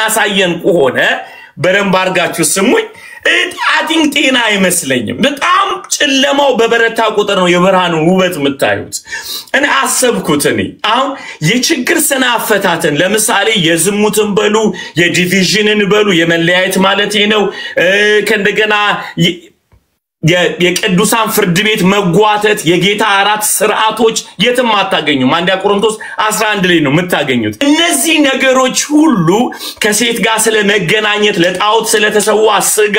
የሚያሳየን ከሆነ በደንብ አርጋችሁ ስሙኝ አቲንግ ጤና አይመስለኝም በጣም ጨለማው በበረታ ቁጥር ነው የብርሃኑን ውበት የምታዩት እኔ አሰብኩት እኔ አሁን የችግር ስነ አፈታተን ለምሳሌ የዝሙትን በሉ የዲቪዥንን በሉ የመለያየት ማለት ነው ከእንደገና የቅዱሳን ፍርድ ቤት መጓተት የጌታ አራት ሥርዓቶች የትም አታገኙም አንደኛ ቆሮንቶስ 11 ላይ ነው የምታገኙት እነዚህ ነገሮች ሁሉ ከሴት ጋር ስለመገናኘት ለጣዖት ስለተሰዋ ስጋ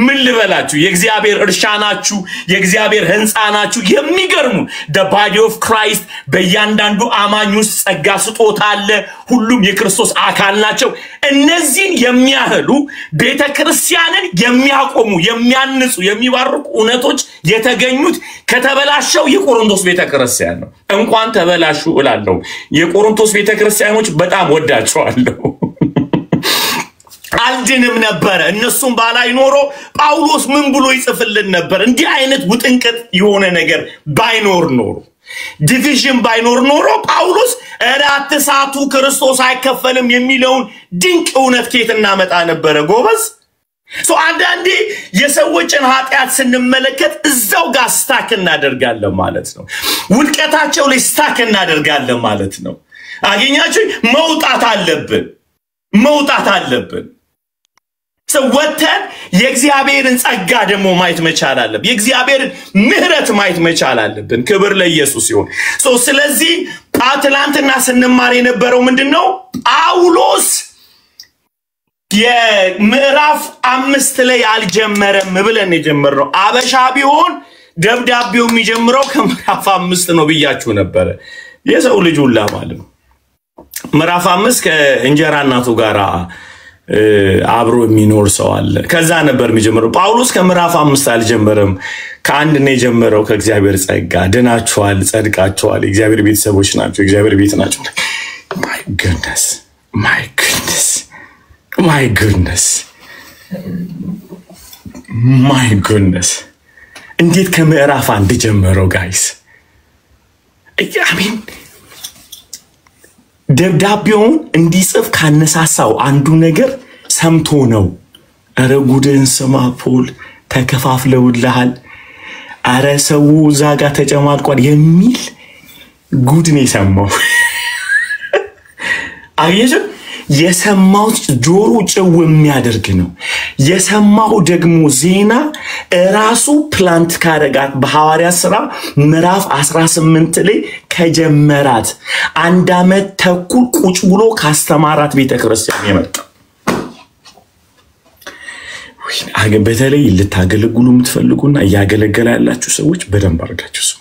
ምን ልበላችሁ የእግዚአብሔር እርሻ ናችሁ የእግዚአብሔር ህንጻ ናችሁ የሚገርሙ the body of Christ በእያንዳንዱ አማኝ ውስጥ ጸጋ ስጦታ አለ ሁሉም የክርስቶስ አካል ናቸው እነዚህን የሚያህሉ ቤተክርስቲያንን የሚያቆሙ የሚያንጹ የሚባርኩ እውነቶች የተገኙት ከተበላሸው የቆሮንቶስ ቤተክርስቲያን ነው እንኳን ተበላሹ እላለሁ የቆሮንቶስ ቤተክርስቲያኖች በጣም ወዳቸዋለሁ አልድንም ነበር እነሱም ባላይ ኖሮ ጳውሎስ ምን ብሎ ይጽፍልን ነበር እንዲህ አይነት ውጥንቀት የሆነ ነገር ባይኖር ኖሮ ዲቪዥን ባይኖር ኖሮ ጳውሎስ አትሳቱ ክርስቶስ አይከፈልም የሚለውን ድንቅ እውነት ከየትና መጣ ነበር ጎበዝ አንዳንዴ የሰዎችን ኃጢአት ስንመለከት እዛው ጋር ስታክ እናደርጋለን ማለት ነው ውድቀታቸው ላይ ስታክ እናደርጋለን ማለት ነው አገኛችሁ መውጣት አለብን ወተን የእግዚአብሔርን ጸጋ ደሞ ማየት መቻል አለብን የእግዚአብሔርን ምህረት ማየት መቻል አለብን ክብር ለኢየሱስ ይሁን ስለዚህ አትላንትና ስንማር የነበረው ምንድነው ጳውሎስ የምዕራፍ 5 ላይ አልጀመረም ብለን የጀመረው አበሻ ቢሆን ደብዳቤው የሚጀምረው ከምዕራፍ 5 ነው ብያችሁ ነበር የሰው ልጅ ሁላ ማለት ነው ምዕራፍ 5 ከእንጀራ እናቱ ጋር አብሮ የሚኖር ሰው አለ ከዛ ነበር የሚጀምረው ጳውሎስ ከምዕራፍ 5 አልጀመረም ከአንድ ነው የጀመረው ከእግዚአብሔር ጸጋ ድናችኋል ጸድቃችኋል እግዚአብሔር ቤተሰቦች ናቸው እግዚአብሔር ቤት ናቸው my goodness እንዴት ከምዕራፍ 1 ጀመረው ጋይስ I mean ደብዳቤውን እንዲጽፍ ካነሳሳው አንዱ ነገር ሰምቶ ነው አረ ጉድን ስማ ፖል ተከፋፍለውልሃል አረ ሰው ዛጋ ተጨማልቋል የሚል ጉድ ነው የሰማው አየሽ የሰማው ጆሮ ጭው የሚያደርግ ነው የሰማው ደግሞ ዜና ራሱ ፕላንት ካረጋት በሐዋርያት ሥራ ምዕራፍ 18 ላይ ከጀመራት አንድ አመት ተኩል ቁጭ ብሎ ካስተማራት ቤተክርስቲያን የመጣ በተለይ ልታገለግሉ የምትፈልጉና ያገለገለ ያላችሁ ሰዎች በደንብ አርጋችሁ ስሙ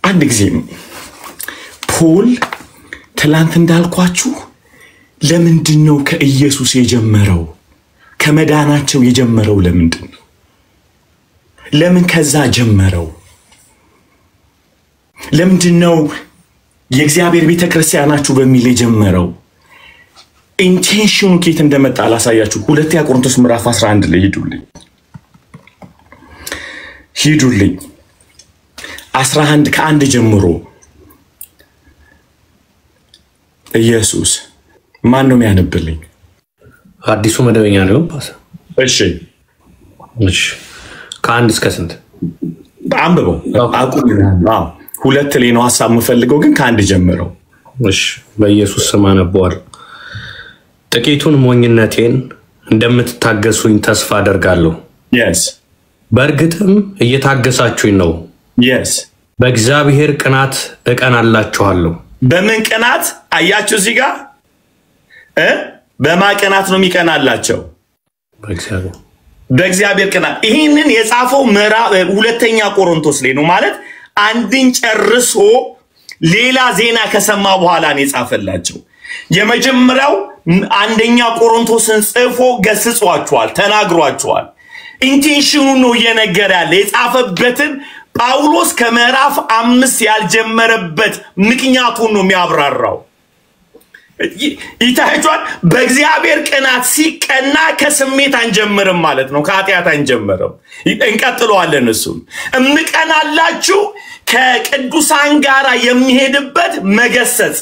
አንድ ጊዜ ፖል ትላንት እንዳልኳችሁ ለምንድነው ከኢየሱስ የጀመረው ከመዳናቸው የጀመረው ለምንድነው ለምን ከዛ ጀመረው ለምንድነው የእግዚአብሔር ቤተክርስቲያናችሁ በሚል የጀመረው ኢንቴንሽኑ ከየት እንደመጣ አላሳያችሁ ሁለተኛ ቆሮንቶስ ምዕራፍ 11 ላይ ሂዱልኝ 11 ከአንድ ጀምሮ ኢየሱስ ማን ነው የሚያነብልኝ አዲሱ መደበኛ ነው እሺ ከአንድ እስከ ስንት አንብበው አቁምና ሁለት ላይ ነው ሐሳብ የምፈልገው ግን ከአንድ ጀምረው እሺ በኢየሱስ ስም አነባዋል ጥቂቱን ሞኝነቴን እንደምትታገሱኝ ተስፋ አደርጋለሁ yes በእርግጥም እየታገሳችሁኝ ነው yes በእግዚአብሔር ቅናት እቀናላችኋለሁ በምን ቅናት አያችሁ እዚህ ጋር በማቀናት ነው የሚቀናላቸው በእግዚአብሔር ቅናት ይሄንን የጻፈው ምዕራፍ ሁለተኛ ቆሮንቶስ ላይ ነው ማለት አንድን ጨርሶ ሌላ ዜና ከሰማ በኋላ ነው የጻፈላቸው የመጀመሪያው አንደኛ ቆሮንቶስን ጽፎ ገስጿቸዋል ተናግሯቸዋል ኢንቴንሽኑ ነው የነገር ያለ የጻፈበትን ጳውሎስ ከምዕራፍ 5 ያልጀመረበት ምክንያቱን ነው የሚያብራራው ይታያችኋል። በእግዚአብሔር ቅናት ሲቀና ከስሜት አንጀምርም ማለት ነው፣ ከኃጢአት አንጀምርም። እንቀጥለዋለን። እሱም እምቀናላችሁ ከቅዱሳን ጋር የሚሄድበት መገሰጽ፣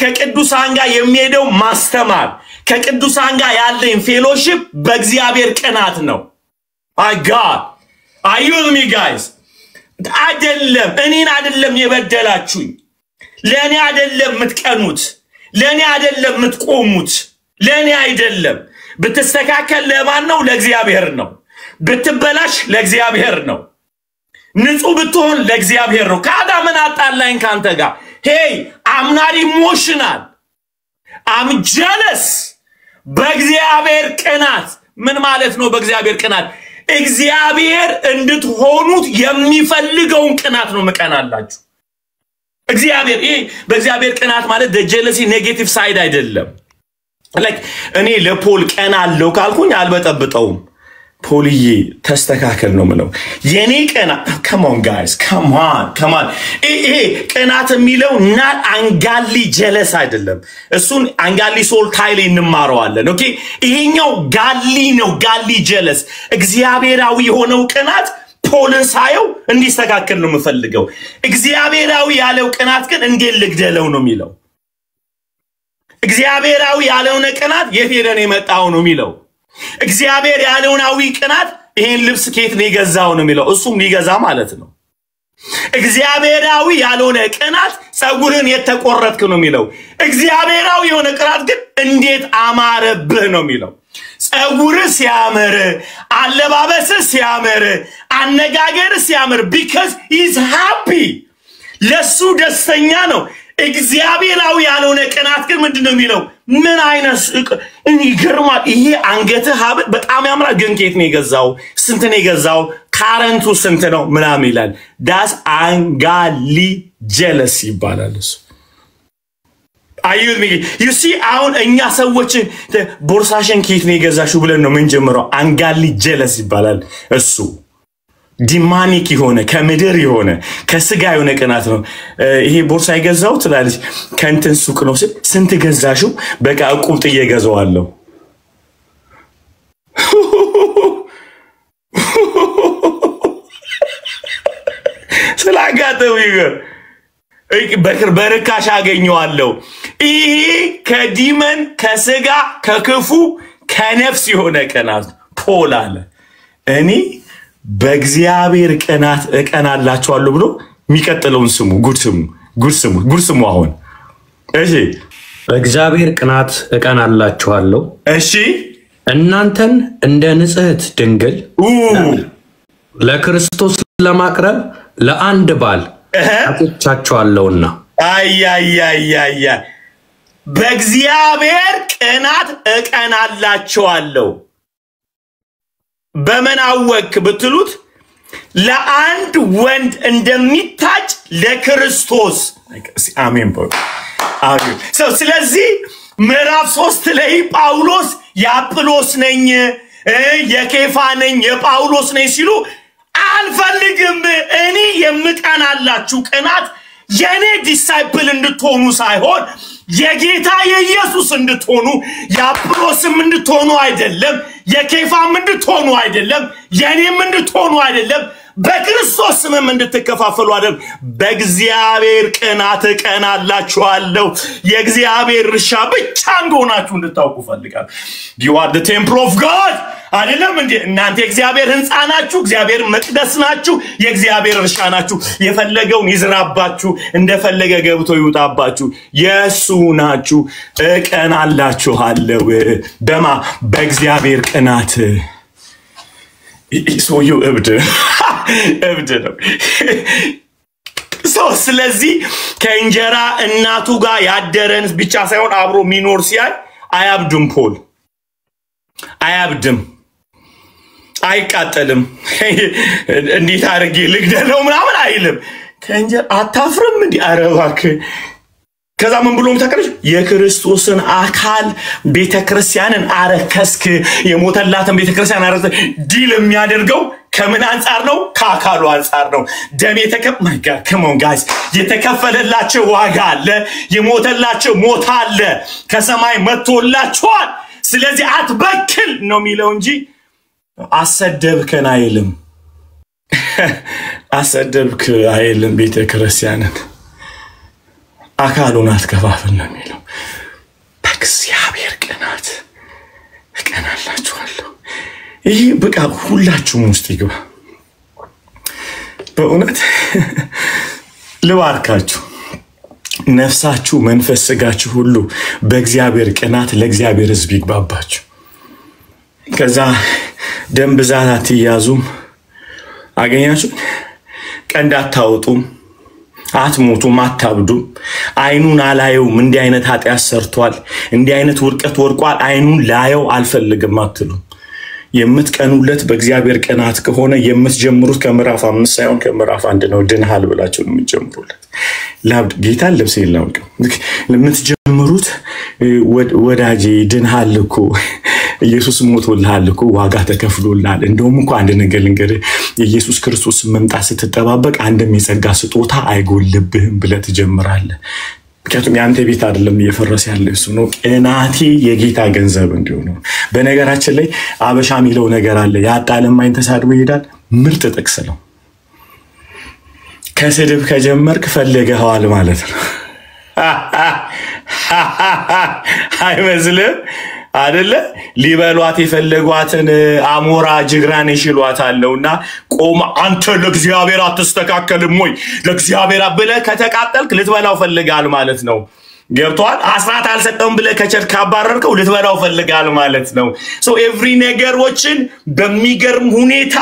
ከቅዱሳን ጋር የሚሄደው ማስተማር፣ ከቅዱሳን ጋር ያለኝ ፌሎሺፕ በእግዚአብሔር ቅናት ነው። my god are you with me guys? አይደለም እኔን አይደለም የበደላችሁኝ፣ ለኔ አይደለም ምትቀኑት፣ ለኔ አይደለም ምትቆሙት፣ ለኔ አይደለም። ብትስተካከል ለማን ነው? ለእግዚአብሔር ነው። ብትበላሽ ለእግዚአብሔር ነው። ንጹህ ብትሆን ለእግዚአብሔር ነው። ከአዳምን አጣላኝ ካንተ ጋር hey I'm not emotional, I'm jealous። በእግዚአብሔር ቅናት ምን ማለት ነው? በእግዚአብሔር ቅናት እግዚአብሔር እንድትሆኑት የሚፈልገውን ቅናት ነው መቀናላችሁ። እግዚአብሔር በእግዚአብሔር ቅናት ማለት the jealousy negative side አይደለም። like እኔ ለፖል ቀናለው ካልኩኝ አልበጠብጠውም። ፖልዬ ተስተካከል ነው ምለው። የኔ ቅናት come on guys, come on ይሄ ቅናት የሚለው not ungodly jealous አይደለም። እሱን ungodly soul ታይል እንማረዋለን። ኦኬ ይሄኛው ጋሊ ነው፣ ጋሊ jealous እግዚአብሔራዊ የሆነው ቅናት ፖልን ሳየው እንዲስተካከል ነው የምፈልገው። እግዚአብሔራዊ ያለው ቅናት ግን እንዴት ልግደለው ነው የሚለው። እግዚአብሔራዊ ያለው ቅናት የት ሄደን የመጣው ነው የሚለው። እግዚአብሔር ያለውናዊ ቅናት ይሄን ልብስ ከየት ነው የገዛው ነው የሚለው። እሱም ሊገዛ ማለት ነው። እግዚአብሔራዊ ያለውነ ቅናት ጸጉርን የተቆረጥክ ነው የሚለው። እግዚአብሔራዊ የሆነ ቅናት ግን እንዴት አማረብህ ነው የሚለው። ጸጉር ሲያምር፣ አለባበስ ሲያምር፣ አነጋገር ሲያምር because he's happy ለሱ ደስተኛ ነው። እግዚአብሔራዊ ያለውነ ቅናት ግን ምንድነው የሚለው? ምን አይነት እኔ ገርማል። ይሄ አንገትህ ሀብል በጣም ያምራል፣ ግን ከየት ነው የገዛው? ስንት ነው የገዛው? ካረንቱ ስንት ነው ምናምን ይላል። ዳስ አንጋሊ ጀለስ ይባላል እሱ። አይዩት you see አሁን እኛ ሰዎች ቦርሳሽን ከየት ነው የገዛሽው ብለን ነው ምን ጀምረው። አንጋሊ ጀለስ ይባላል እሱ። ዲማኒክ የሆነ ከምድር የሆነ ከስጋ የሆነ ቅናት ነው። ይሄ ቦርሳ ይገዛው ትላለች ከንትን ሱቅ ነው። ስንት ገዛሽው? በቃ እቁብጥ እየገዛዋለሁ። ስላጋጠው ይገር በርካሽ አገኘዋለሁ። ይሄ ከዲመን ከስጋ ከክፉ ከነፍስ የሆነ ቅናት ፖል አለ። እኔ በእግዚአብሔር ቅናት እቀናላችኋለሁ ብሎ የሚቀጥለውን ስሙ። ጉድ ስሙ አሁን እሺ በእግዚአብሔር ቅናት እቀናላችኋለሁ። እሺ እናንተን እንደ ንጽሕት ድንግል ለክርስቶስ ለማቅረብ ለአንድ ባል አጥቻችኋለሁና። አያያያያ በእግዚአብሔር ቅናት እቀናላችኋለሁ። በምን አወክ ብትሉት ለአንድ ወንድ እንደሚታጭ ለክርስቶስ። አሜን ብሎ አሜን። ስለዚህ ምዕራፍ 3 ላይ ጳውሎስ የአጵሎስ ነኝ የኬፋ ነኝ የጳውሎስ ነኝ ሲሉ አልፈልግም። እኔ የምቀናላችሁ ቅናት የኔ ዲሳይፕል እንድትሆኑ ሳይሆን የጌታ የኢየሱስ እንድትሆኑ፣ የአጵሎስም እንድትሆኑ አይደለም፣ የኬፋም እንድትሆኑ አይደለም፣ የኔም እንድትሆኑ አይደለም፣ በክርስቶስ ስምም እንድትከፋፈሉ አይደለም። በእግዚአብሔር ቅናት እቀናላችኋለሁ። የእግዚአብሔር እርሻ ብቻ እንደሆናችሁ እንድታውቁ ፈልጋለሁ። you are the temple of God አይደለም እንዴ? እናንተ የእግዚአብሔር ሕንጻ ናችሁ፣ እግዚአብሔር መቅደስ ናችሁ፣ የእግዚአብሔር እርሻ ናችሁ። የፈለገውን ይዝራባችሁ፣ እንደፈለገ ገብቶ ይውጣባችሁ። የሱ ናችሁ። እቀናላችኋለሁ። በእግዚአብሔር ቅናት ሰውየው እብድ ነው። ስለዚህ ከእንጀራ እናቱ ጋር ያደረን ብቻ ሳይሆን አብሮ ሚኖር ሲያይ አያብድም። ፖል አያብድም፣ አይቃጠልም። እንዴት አድርጌ ልግደለው ምናምን አይልም። ከእንጀራ አታፍርም እንዴ? ኧረ እባክህ። ከዛ ምን ብሎም ተከለሽ? የክርስቶስን አካል ቤተክርስቲያንን አረከስክ። የሞተላትን ቤተክርስቲያን አረከስክ። ዲል የሚያደርገው ከምን አንፃር ነው? ከአካሉ አንፃር ነው። ደም ማይ ጋድ come on guys የተከፈለላቸው ዋጋ አለ፣ የሞተላቸው ሞት አለ፣ ከሰማይ መጥቶላቸዋል። ስለዚህ አትበክል ነው የሚለው እንጂ አሰደብከን አይልም። አሰደብክ አይልም። ቤተ ክርስቲያንን አካሉን አትከፋፍል ነው የሚለው። በእግዚአብሔር ቅናት እቀናላችኋለሁ። ይሄ በቃ ሁላችሁም ውስጥ ይግባ። በእውነት ልባርካችሁ። ነፍሳችሁ፣ መንፈስ፣ ስጋችሁ ሁሉ በእግዚአብሔር ቅናት ለእግዚአብሔር ሕዝብ ይግባባችሁ። ከዛ ደም ብዛት አትያዙም። አገኛችሁ? ቀንድ አታወጡም፣ አትሞቱም፣ አታብዱም። አይኑን አላየውም እንዲህ አይነት ኃጢአት ሰርቷል፣ እንዲህ አይነት ውርቀት ወርቋል፣ አይኑን ላየው አልፈልግም አትሉም። የምትቀኑለት በእግዚአብሔር ቅናት ከሆነ የምትጀምሩት ከምዕራፍ 5 ሳይሆን ከምዕራፍ 1 ነው። ድንሃል ብላችሁ ነው የምትጀምሩለት። ላብድ ጌታን ልብስ የለውም የምትጀምሩት ወዳጄ ድንሃል እኮ ኢየሱስ ሞቶልሃል እኮ ዋጋ ተከፍሎልሃል። እንደውም እኮ አንድ ነገር ልንገርህ፣ የኢየሱስ ክርስቶስ መምጣት ስትጠባበቅ አንድም የጸጋ ስጦታ አይጎልብህም ብለህ ትጀምራለህ። ምክንያቱም ያንተ ቤት አይደለም እየፈረሰ ያለው እሱ ነው። ቅናቴ የጌታ ገንዘብ እንዲሆን ነው። በነገራችን ላይ አበሻ የሚለው ነገር አለ፣ ያጣለማኝ ተሳድቦ ይሄዳል። ምርጥ ጥቅስ ነው። ከስድብ ከጀመርክ ፈልገኸዋል ማለት ነው። አይመስልም አይደለ? ሊበሏት የፈለጓትን አሞራ ጅግራን ይሽሏታልና ቆም አንተ ለእግዚአብሔር አትስተካከልም ወይ? ለእግዚአብሔር ብለህ ከተቃጠልክ ልትበላው ፈልጋል ማለት ነው። ገብቷል? አስራት አልሰጠውም ብለህ ከቸር ካባረርከው ልትበላው ፈልጋል ማለት ነው። ሶ ኤቭሪ ነገሮችን በሚገርም ሁኔታ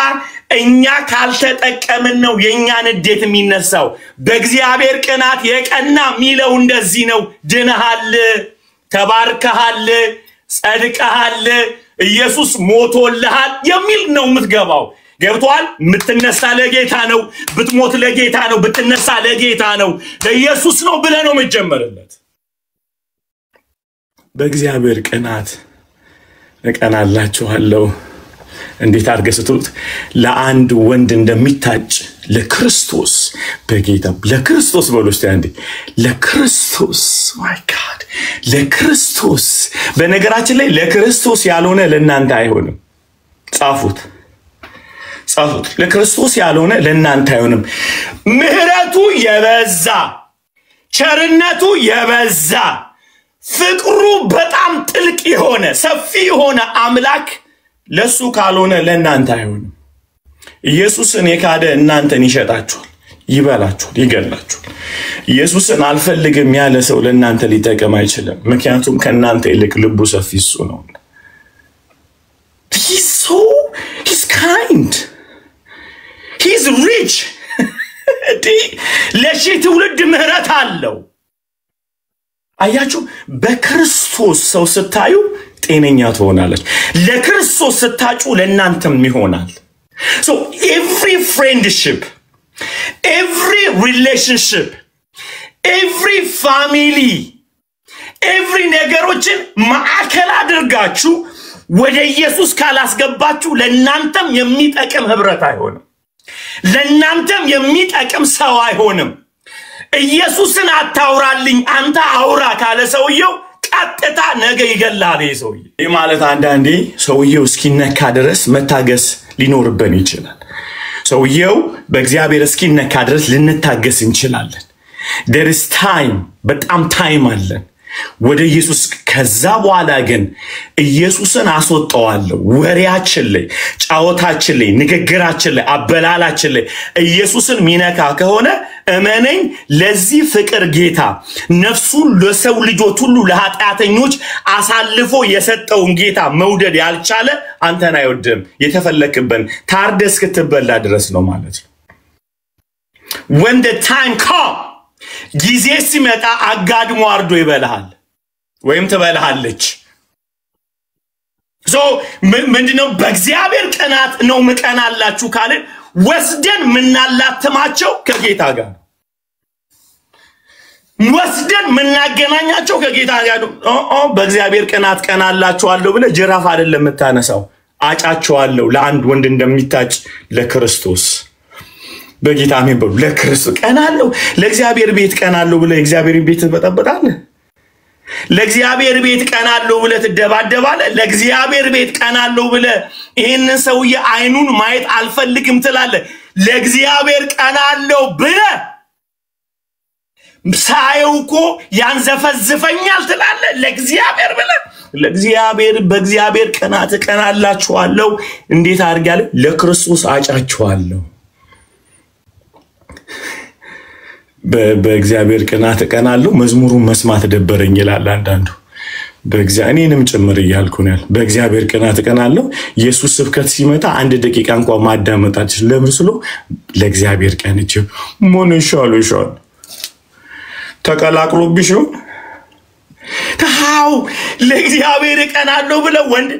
እኛ ካልተጠቀምን ነው የኛን እንዴት የሚነሳው። በእግዚአብሔር ቅናት የቀና ሚለው እንደዚህ ነው። ድነሃል፣ ተባርከሃል፣ ጸድቀሃል፣ ኢየሱስ ሞቶልሃል የሚል ነው የምትገባው። ገብቷል? የምትነሳ ለጌታ ነው፣ ብትሞት ለጌታ ነው፣ ብትነሳ ለጌታ ነው፣ ለኢየሱስ ነው ብለህ ነው የምትጀምርለት። በእግዚአብሔር ቅናት እቀናላችኋለሁ። እንዴት አድርገህ ስትሉት ለአንድ ወንድ እንደሚታጭ ለክርስቶስ በጌታ ለክርስቶስ በሉስቲ አንዴ ለክርስቶስ ማይ ጋድ ለክርስቶስ። በነገራችን ላይ ለክርስቶስ ያልሆነ ለእናንተ አይሆንም። ጻፉት። ለክርስቶስ ያልሆነ ለእናንተ አይሆንም። ምህረቱ የበዛ ቸርነቱ የበዛ ፍቅሩ በጣም ጥልቅ የሆነ ሰፊ የሆነ አምላክ ለሱ ካልሆነ ለእናንተ አይሆንም። ኢየሱስን የካደ እናንተን ይሸጣችኋል፣ ይበላችኋል፣ ይገላችኋል። ኢየሱስን አልፈልግም ያለ ሰው ለእናንተ ሊጠቀም አይችልም። ምክንያቱም ከእናንተ ይልቅ ልቡ ሰፊ እሱ ነው። he's kind, he's rich ለሺህ ትውልድ ምህረት አለው። አያችሁ፣ በክርስቶስ ሰው ስታዩ ጤነኛ ትሆናለች። ለክርስቶስ ስታጩ ለእናንተም ይሆናል። So every friendship, every relationship, every family, every ነገሮችን ማዕከል አድርጋችሁ ወደ ኢየሱስ ካላስገባችሁ ለእናንተም የሚጠቅም ህብረት አይሆንም፣ ለእናንተም የሚጠቅም ሰው አይሆንም። ኢየሱስን አታውራልኝ አንተ አውራ ካለ ሰውየው ቀጥታ ነገ ይገላል ሰውዬ። ይህ ማለት አንዳንዴ ሰውየው እስኪነካ ድረስ መታገስ ሊኖርብን ይችላል። ሰውየው በእግዚአብሔር እስኪነካ ድረስ ልንታገስ እንችላለን። there is time፣ በጣም ታይም አለን ወደ ኢየሱስ። ከዛ በኋላ ግን ኢየሱስን አስወጣዋለሁ። ወሬያችን ላይ፣ ጫወታችን ላይ፣ ንግግራችን ላይ፣ አበላላችን ላይ ኢየሱስን ሚነካ ከሆነ እመነኝ ለዚህ ፍቅር ጌታ ነፍሱን ለሰው ልጆች ሁሉ ለኃጢአተኞች አሳልፎ የሰጠውን ጌታ መውደድ ያልቻለ አንተን አይወድም። የተፈለክበን ታርደስ ክትበላ ድረስ ነው ማለት ነው። when the time come ጊዜ ሲመጣ አጋድሞ አርዶ ይበልሃል ወይም ትበልሃለች። ሶ ምንድነው በእግዚአብሔር ቅናት ነው ምቀናላችሁ ካለ ወስደን ምናላተማቸው ከጌታ ጋር ወስደን ምናገናኛቸው ከጌታ ጋር ነው። በእግዚአብሔር ቅናት ቀናላችኋለሁ ብለ ጅራፍ አይደለም የምታነሳው፣ አጫቸዋለሁ ለአንድ ወንድ እንደሚታጭ ለክርስቶስ በጌታ አሜን። ለክርስቶስ ቀናለሁ ለእግዚአብሔር ቤት ቀናለሁ ብለ እግዚአብሔር ቤት ትበጠበጣለህ። ለእግዚአብሔር ቤት ቀናለሁ ብለ ትደባደባለህ። ለእግዚአብሔር ቤት ቀናለሁ ብለ ይሄንን ሰውዬ አይኑን ማየት አልፈልግም ትላለህ። ለእግዚአብሔር ቀናለሁ ብለ ሳይውኮ ያንዘፈዝፈኛል ትላለህ። ለእግዚአብሔር ብለ ለእግዚአብሔር በእግዚአብሔር ቀናት ቀናላችኋለሁ። እንዴት አድርጋለሁ? ለክርስቶስ አጫችኋለሁ። በእግዚአብሔር ቀናት ቀናለሁ። መዝሙሩን መስማት ደበረኝ ይላል አንዳንዱ። በእግዚአብሔርንም ጭምር ይያልኩናል። በእግዚአብሔር ቀናት ቀናለሁ። ኢየሱስ ስብከት ሲመጣ አንድ ደቂቃ እንኳን ማዳመጣችሁ ለምስሉ ለእግዚአብሔር ቀንቼ ምን ይሻል ተቀላቅሎብሽ ታው ለእግዚአብሔር ቀናለሁ ብለ ወንድ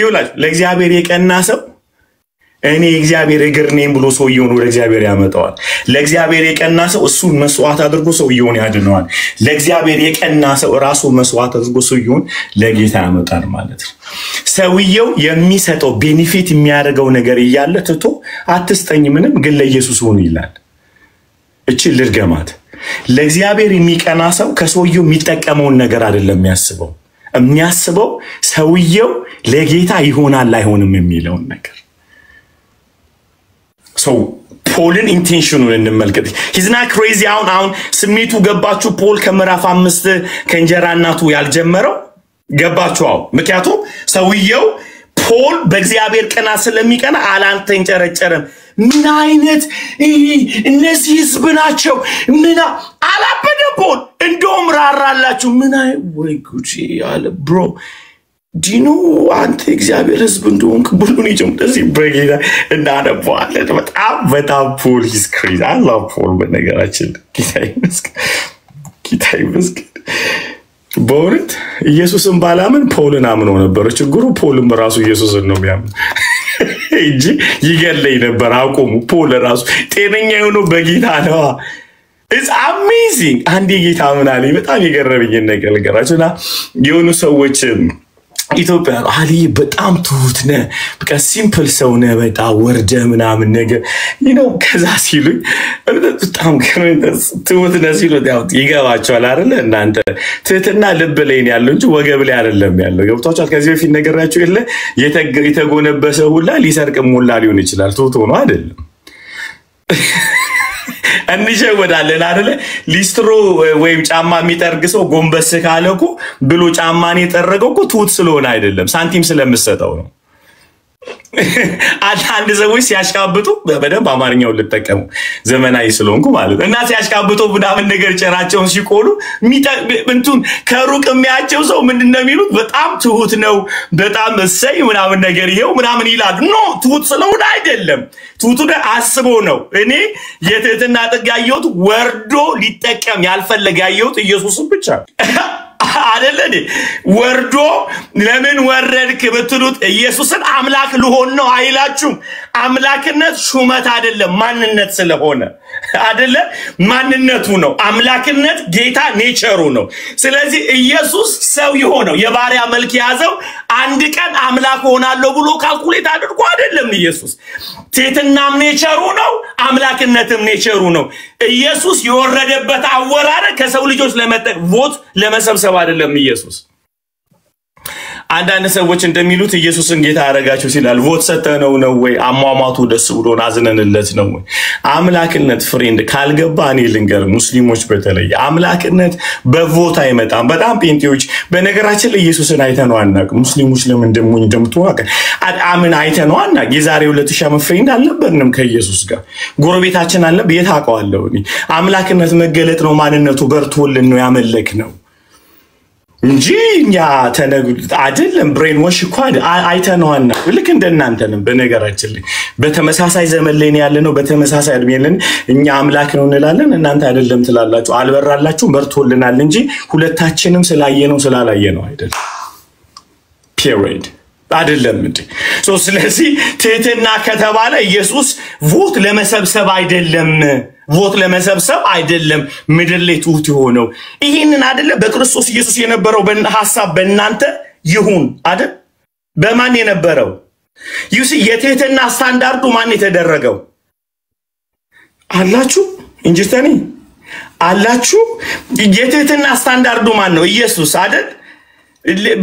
ይውላል። ለእግዚአብሔር የቀና ሰው እኔ እግዚአብሔር እግር ነኝ ብሎ ሰውየውን ወደ እግዚአብሔር ያመጣዋል። ለእግዚአብሔር የቀና ሰው እሱን መስዋዕት አድርጎ ሰውየውን ያድነዋል። ለእግዚአብሔር የቀና ሰው ራሱ መስዋዕት አድርጎ ሰውየውን ለጌታ ያመጣል ማለት ነው። ሰውየው የሚሰጠው ቤኒፊት የሚያደርገው ነገር እያለ ትቶ አትስጠኝ ምንም ግን ለኢየሱስ ሆኖ ይላል። እቺ ልርገማት። ለእግዚአብሔር የሚቀና ሰው ከሰውየው የሚጠቀመውን ነገር አይደለም የሚያስበው ሰውየው ለጌታ ይሆናል አይሆንም የሚለውን ነገር። So ፖልን ኢንቴንሽኑን እንመልከት። he's not crazy አሁን ስሜቱ ገባችሁ? ፖል ከምዕራፍ 5 ከእንጀራ እናቱ ያልጀመረው ገባችሁ? ምክንያቱም ሰውየው ፖል በእግዚአብሔር ቀና ስለሚቀና አላንተንጨረጨረም። ምን አይነት እነዚህ ህዝብ ናቸው ምን አላበደ ፖል እንደውም ራራላችሁ ምን አይ ወይ ጉጂ አለ ብሮ ዲኑ አንተ እግዚአብሔር ህዝብ እንደሆንክ ብሉን ይጀም እንደዚህ በጌታ እንዳነባለ በጣም ፖል is crazy. I love ፖል በነገራችን ጌታ ይመስገን። በእውነት ኢየሱስን ባላምን ፖልን አምኖ ነበር። ችግሩ ፖልም ራሱ ኢየሱስን ነው የሚያምን እንጂ ይገለይ ነበር። አቆሙ ፖል ራሱ ጤነኛ ሆኖ በጌታ ነው። It's amazing. አንዴ ጌታ ምን አለኝ በጣም የገረመኝ ነገር ልንገራችሁና የሆኑ ሰዎች ኢትዮጵያ አሊ በጣም ትሁት ነህ በቃ ሲምፕል ሰው ነህ በጣም ወርደ ምናምን ነገር ከዛ ሲሉኝ በጣም ትሁት ነህ ሲሉት ያው ይገባቸዋል አይደል? እናንተ ትህትና ልብ ላይ ነው ያለው እንጂ ወገብ ላይ አይደለም ያለው። ገብቷችኋል? ከዚህ በፊት ነገራችሁ የለ የተጎነበሰ ሁላ ሊሰርቅም ሁላ ሊሆን ይችላል። ትሁት ሆኖ አይደለም እንሸወዳለን አይደለ? ሊስትሮ ወይም ጫማ የሚጠርግ ሰው ጎንበስ ካለኩ ብሎ ጫማን የጠረገው እኮ ትሁት ስለሆነ አይደለም ሳንቲም ስለምሰጠው ነው። አንድ ሰዎች ሲያሽካብጡ በደንብ አማርኛውን ልጠቀሙ ዘመናዊ ስለሆንኩ ማለት እና ሲያሽካብጡ ምናምን ነገር ጨራቸውን ሲቆሉ እንቱን ከሩቅ የሚያቸው ሰው ምንድነው የሚሉት? በጣም ትሁት ነው በጣም እሰይ ምናምን ነገር ይሄው ምናምን ይላል። ኖ ትሁት ስለሆነ አይደለም። ትሁቱ አስቦ ነው። እኔ የትህትና ጥግ ያየሁት ወርዶ ሊጠቀም ያልፈለገ ያየሁት ኢየሱስን ብቻ አይደለም። ወርዶ ለምን ወረድክ ብትሉት ኢየሱስን አምላክ ልሆን ነው አይላችሁም? አምላክነት ሹመት አይደለም ማንነት ስለሆነ አይደለ? ማንነቱ ነው። አምላክነት ጌታ ኔቸሩ ነው። ስለዚህ ኢየሱስ ሰው የሆነው የባሪያ መልክ ያዘው አንድ ቀን አምላክ ሆናለሁ ብሎ ካልኩሌት አድርጎ አይደለም። ኢየሱስ ትህትናም ኔቸሩ ነው አምላክነትም ኔቸሩ ነው። ኢየሱስ የወረደበት አወራረድ ከሰው ልጆች ቮት ለመሰብሰብ አይደለም። ኢየሱስ አንዳንድ ሰዎች እንደሚሉት ኢየሱስን ጌታ ያረጋችሁ ሲላል ቮት ሰተነው ነው ወይ አሟሟቱ ደስ ብሎን አዝነንለት ነው ወይ? አምላክነት ፍሬንድ ካልገባ እኔ ልንገር ሙስሊሞች በተለይ አምላክነት በቮት አይመጣም። በጣም ጴንጤዎች በነገራችን ላይ ኢየሱስን አይተነው አናውቅም። ሙስሊሞች ለምን እንደምትዋቀ አምን አይተነው አናውቅ። የዛሬ 2000 ዓመት ፍሬንድ አልነበርንም ከኢየሱስ ጋር ጎረቤታችን አለ በየታውቀዋለሁ። አምላክነት መገለጥ ነው ማንነቱ በርቶልን ነው ያመለክ ነው እንጂ ያ አይደለም። ብሬን ዋሽ እኮ አይተነዋና ልክ እንደናንተንም በነገራችን ላይ በተመሳሳይ ዘመን ላይ ያለነው በተመሳሳይ እድሜ ላይ እኛ አምላክ ነው እንላለን እናንተ አይደለም ትላላችሁ። አልበራላችሁ በርቶልናል እንጂ ሁለታችንም ስላየነው ስላላየነው አይደለም። ፒሪድ አይደለም እንዴ? ስለዚህ ትህትና ከተባለ ኢየሱስ ቮት ለመሰብሰብ አይደለም ቮት ለመሰብሰብ አይደለም ምድር ላይ ትሁት የሆነው ይሄንን አይደለ? በክርስቶስ ኢየሱስ የነበረው ሐሳብ በእናንተ ይሁን አይደል? በማን የነበረው? ዩሲ የትህትና ስታንዳርዱ ማን የተደረገው አላችሁ እንጂተኒ አላችሁ የትህትና ስታንዳርዱ ማን ነው ኢየሱስ አይደል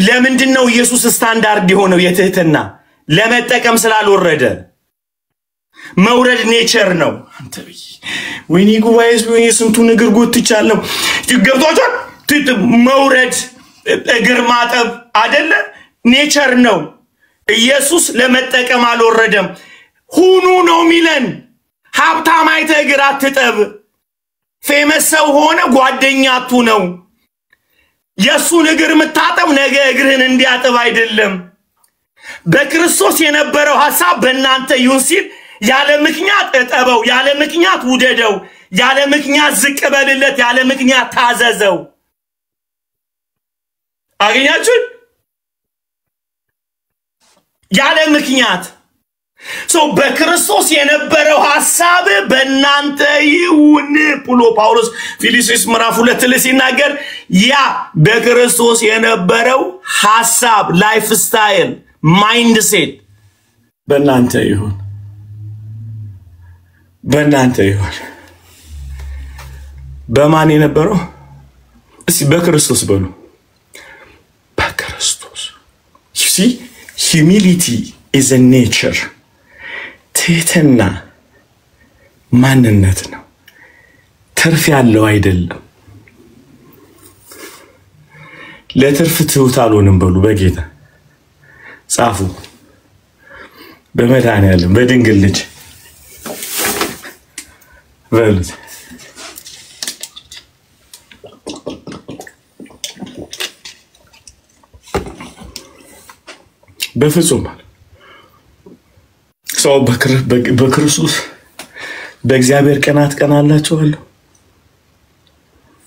ለምንድን ነው ኢየሱስ ስታንዳርድ የሆነው የትህትና ለመጠቀም ስላልወረደ መውረድ ኔቸር ነው አንተ ወይኔ ጉባኤስ ወይኔ ስንቱ ነገር ጎትቻለሁ ገብቷችኋል መውረድ እግር ማጠብ አይደለ ኔቸር ነው ኢየሱስ ለመጠቀም አልወረደም ሁኑ ነው ሚለን ሀብታም አይተ እግር አትጠብ ፌመስ ሰው ሆነ ጓደኛቱ ነው የሱን እግር መታጠብ ነገ እግርህን እንዲያጠብ አይደለም በክርስቶስ የነበረው ሐሳብ በእናንተ ይሁን ሲል ያለ ምክንያት እጠበው ያለ ምክንያት ውደደው ያለ ምክንያት ዝቅ በልለት ያለ ምክንያት ታዘዘው አገኛችሁ ያለ ምክንያት በክርስቶስ የነበረው ሐሳብ በእናንተ ይሁን ብሎ ጳውሎስ ፊልጵስዩስ ምዕራፍ 2 ላይ ሲናገር ያ በክርስቶስ የነበረው ሐሳብ ላይፍ ስታይል ማይንድ ሴት በእናንተ ይሁን በማን የነበረው እስቲ በክርስቶስ በሉ በክርስቶስ you see humility is a nature ትህትና ማንነት ነው ትርፍ ያለው አይደለም ለትርፍ ትሁት አልሆንም በሉ በጌታ ጻፉ በመድኃኒዓለም በድንግል ልጅ በሉት በፍጹም ሰው በክርስቶስ በእግዚአብሔር ቀናት ቀናላችኋለሁ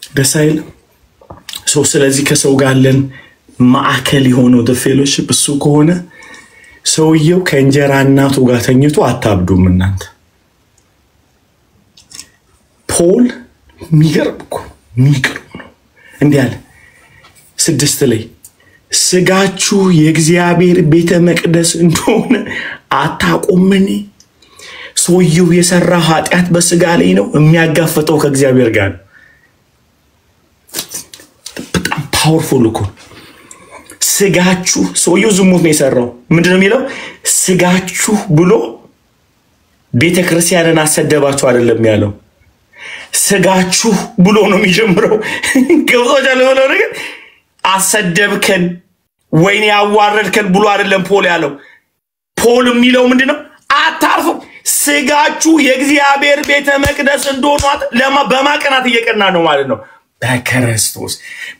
ደሳይል ሰው ስለዚህ ከሰው ጋር ለን ማዕከል የሆነው ፌሎሺፕ እሱ ከሆነ ሰውየው ከእንጀራ እናቱ ጋር ተኝቶ አታብዱም እናንተ ፖል ሚገርም ነው እንዲህ አለ 6 ላይ ስጋችሁ የእግዚአብሔር ቤተ መቅደስ እንደሆነ አታቆምኒ ሰውየው የሰራ ኃጢያት በስጋ ላይ ነው የሚያጋፈጠው ከእግዚአብሔር ጋር በጣም ፓወርፉል እኮ ስጋችሁ ሰውየው ዝሙት ነው የሰራው ምንድነው የሚለው ስጋችሁ ብሎ ቤተክርስቲያንን አሰደባችሁ አይደለም ያለው ስጋችሁ ብሎ ነው የሚጀምረው ገብቶኛል ብሎ ነገር አሰደብከን ወይኔ ያዋረድከን ብሎ አይደለም ፖል ያለው ፖል የሚለው ምንድነው አታርፉ ስጋችሁ የእግዚአብሔር ቤተ መቅደስ እንደሆነ በማቀናት እየቀና ነው ማለት ነው በክርስቶስ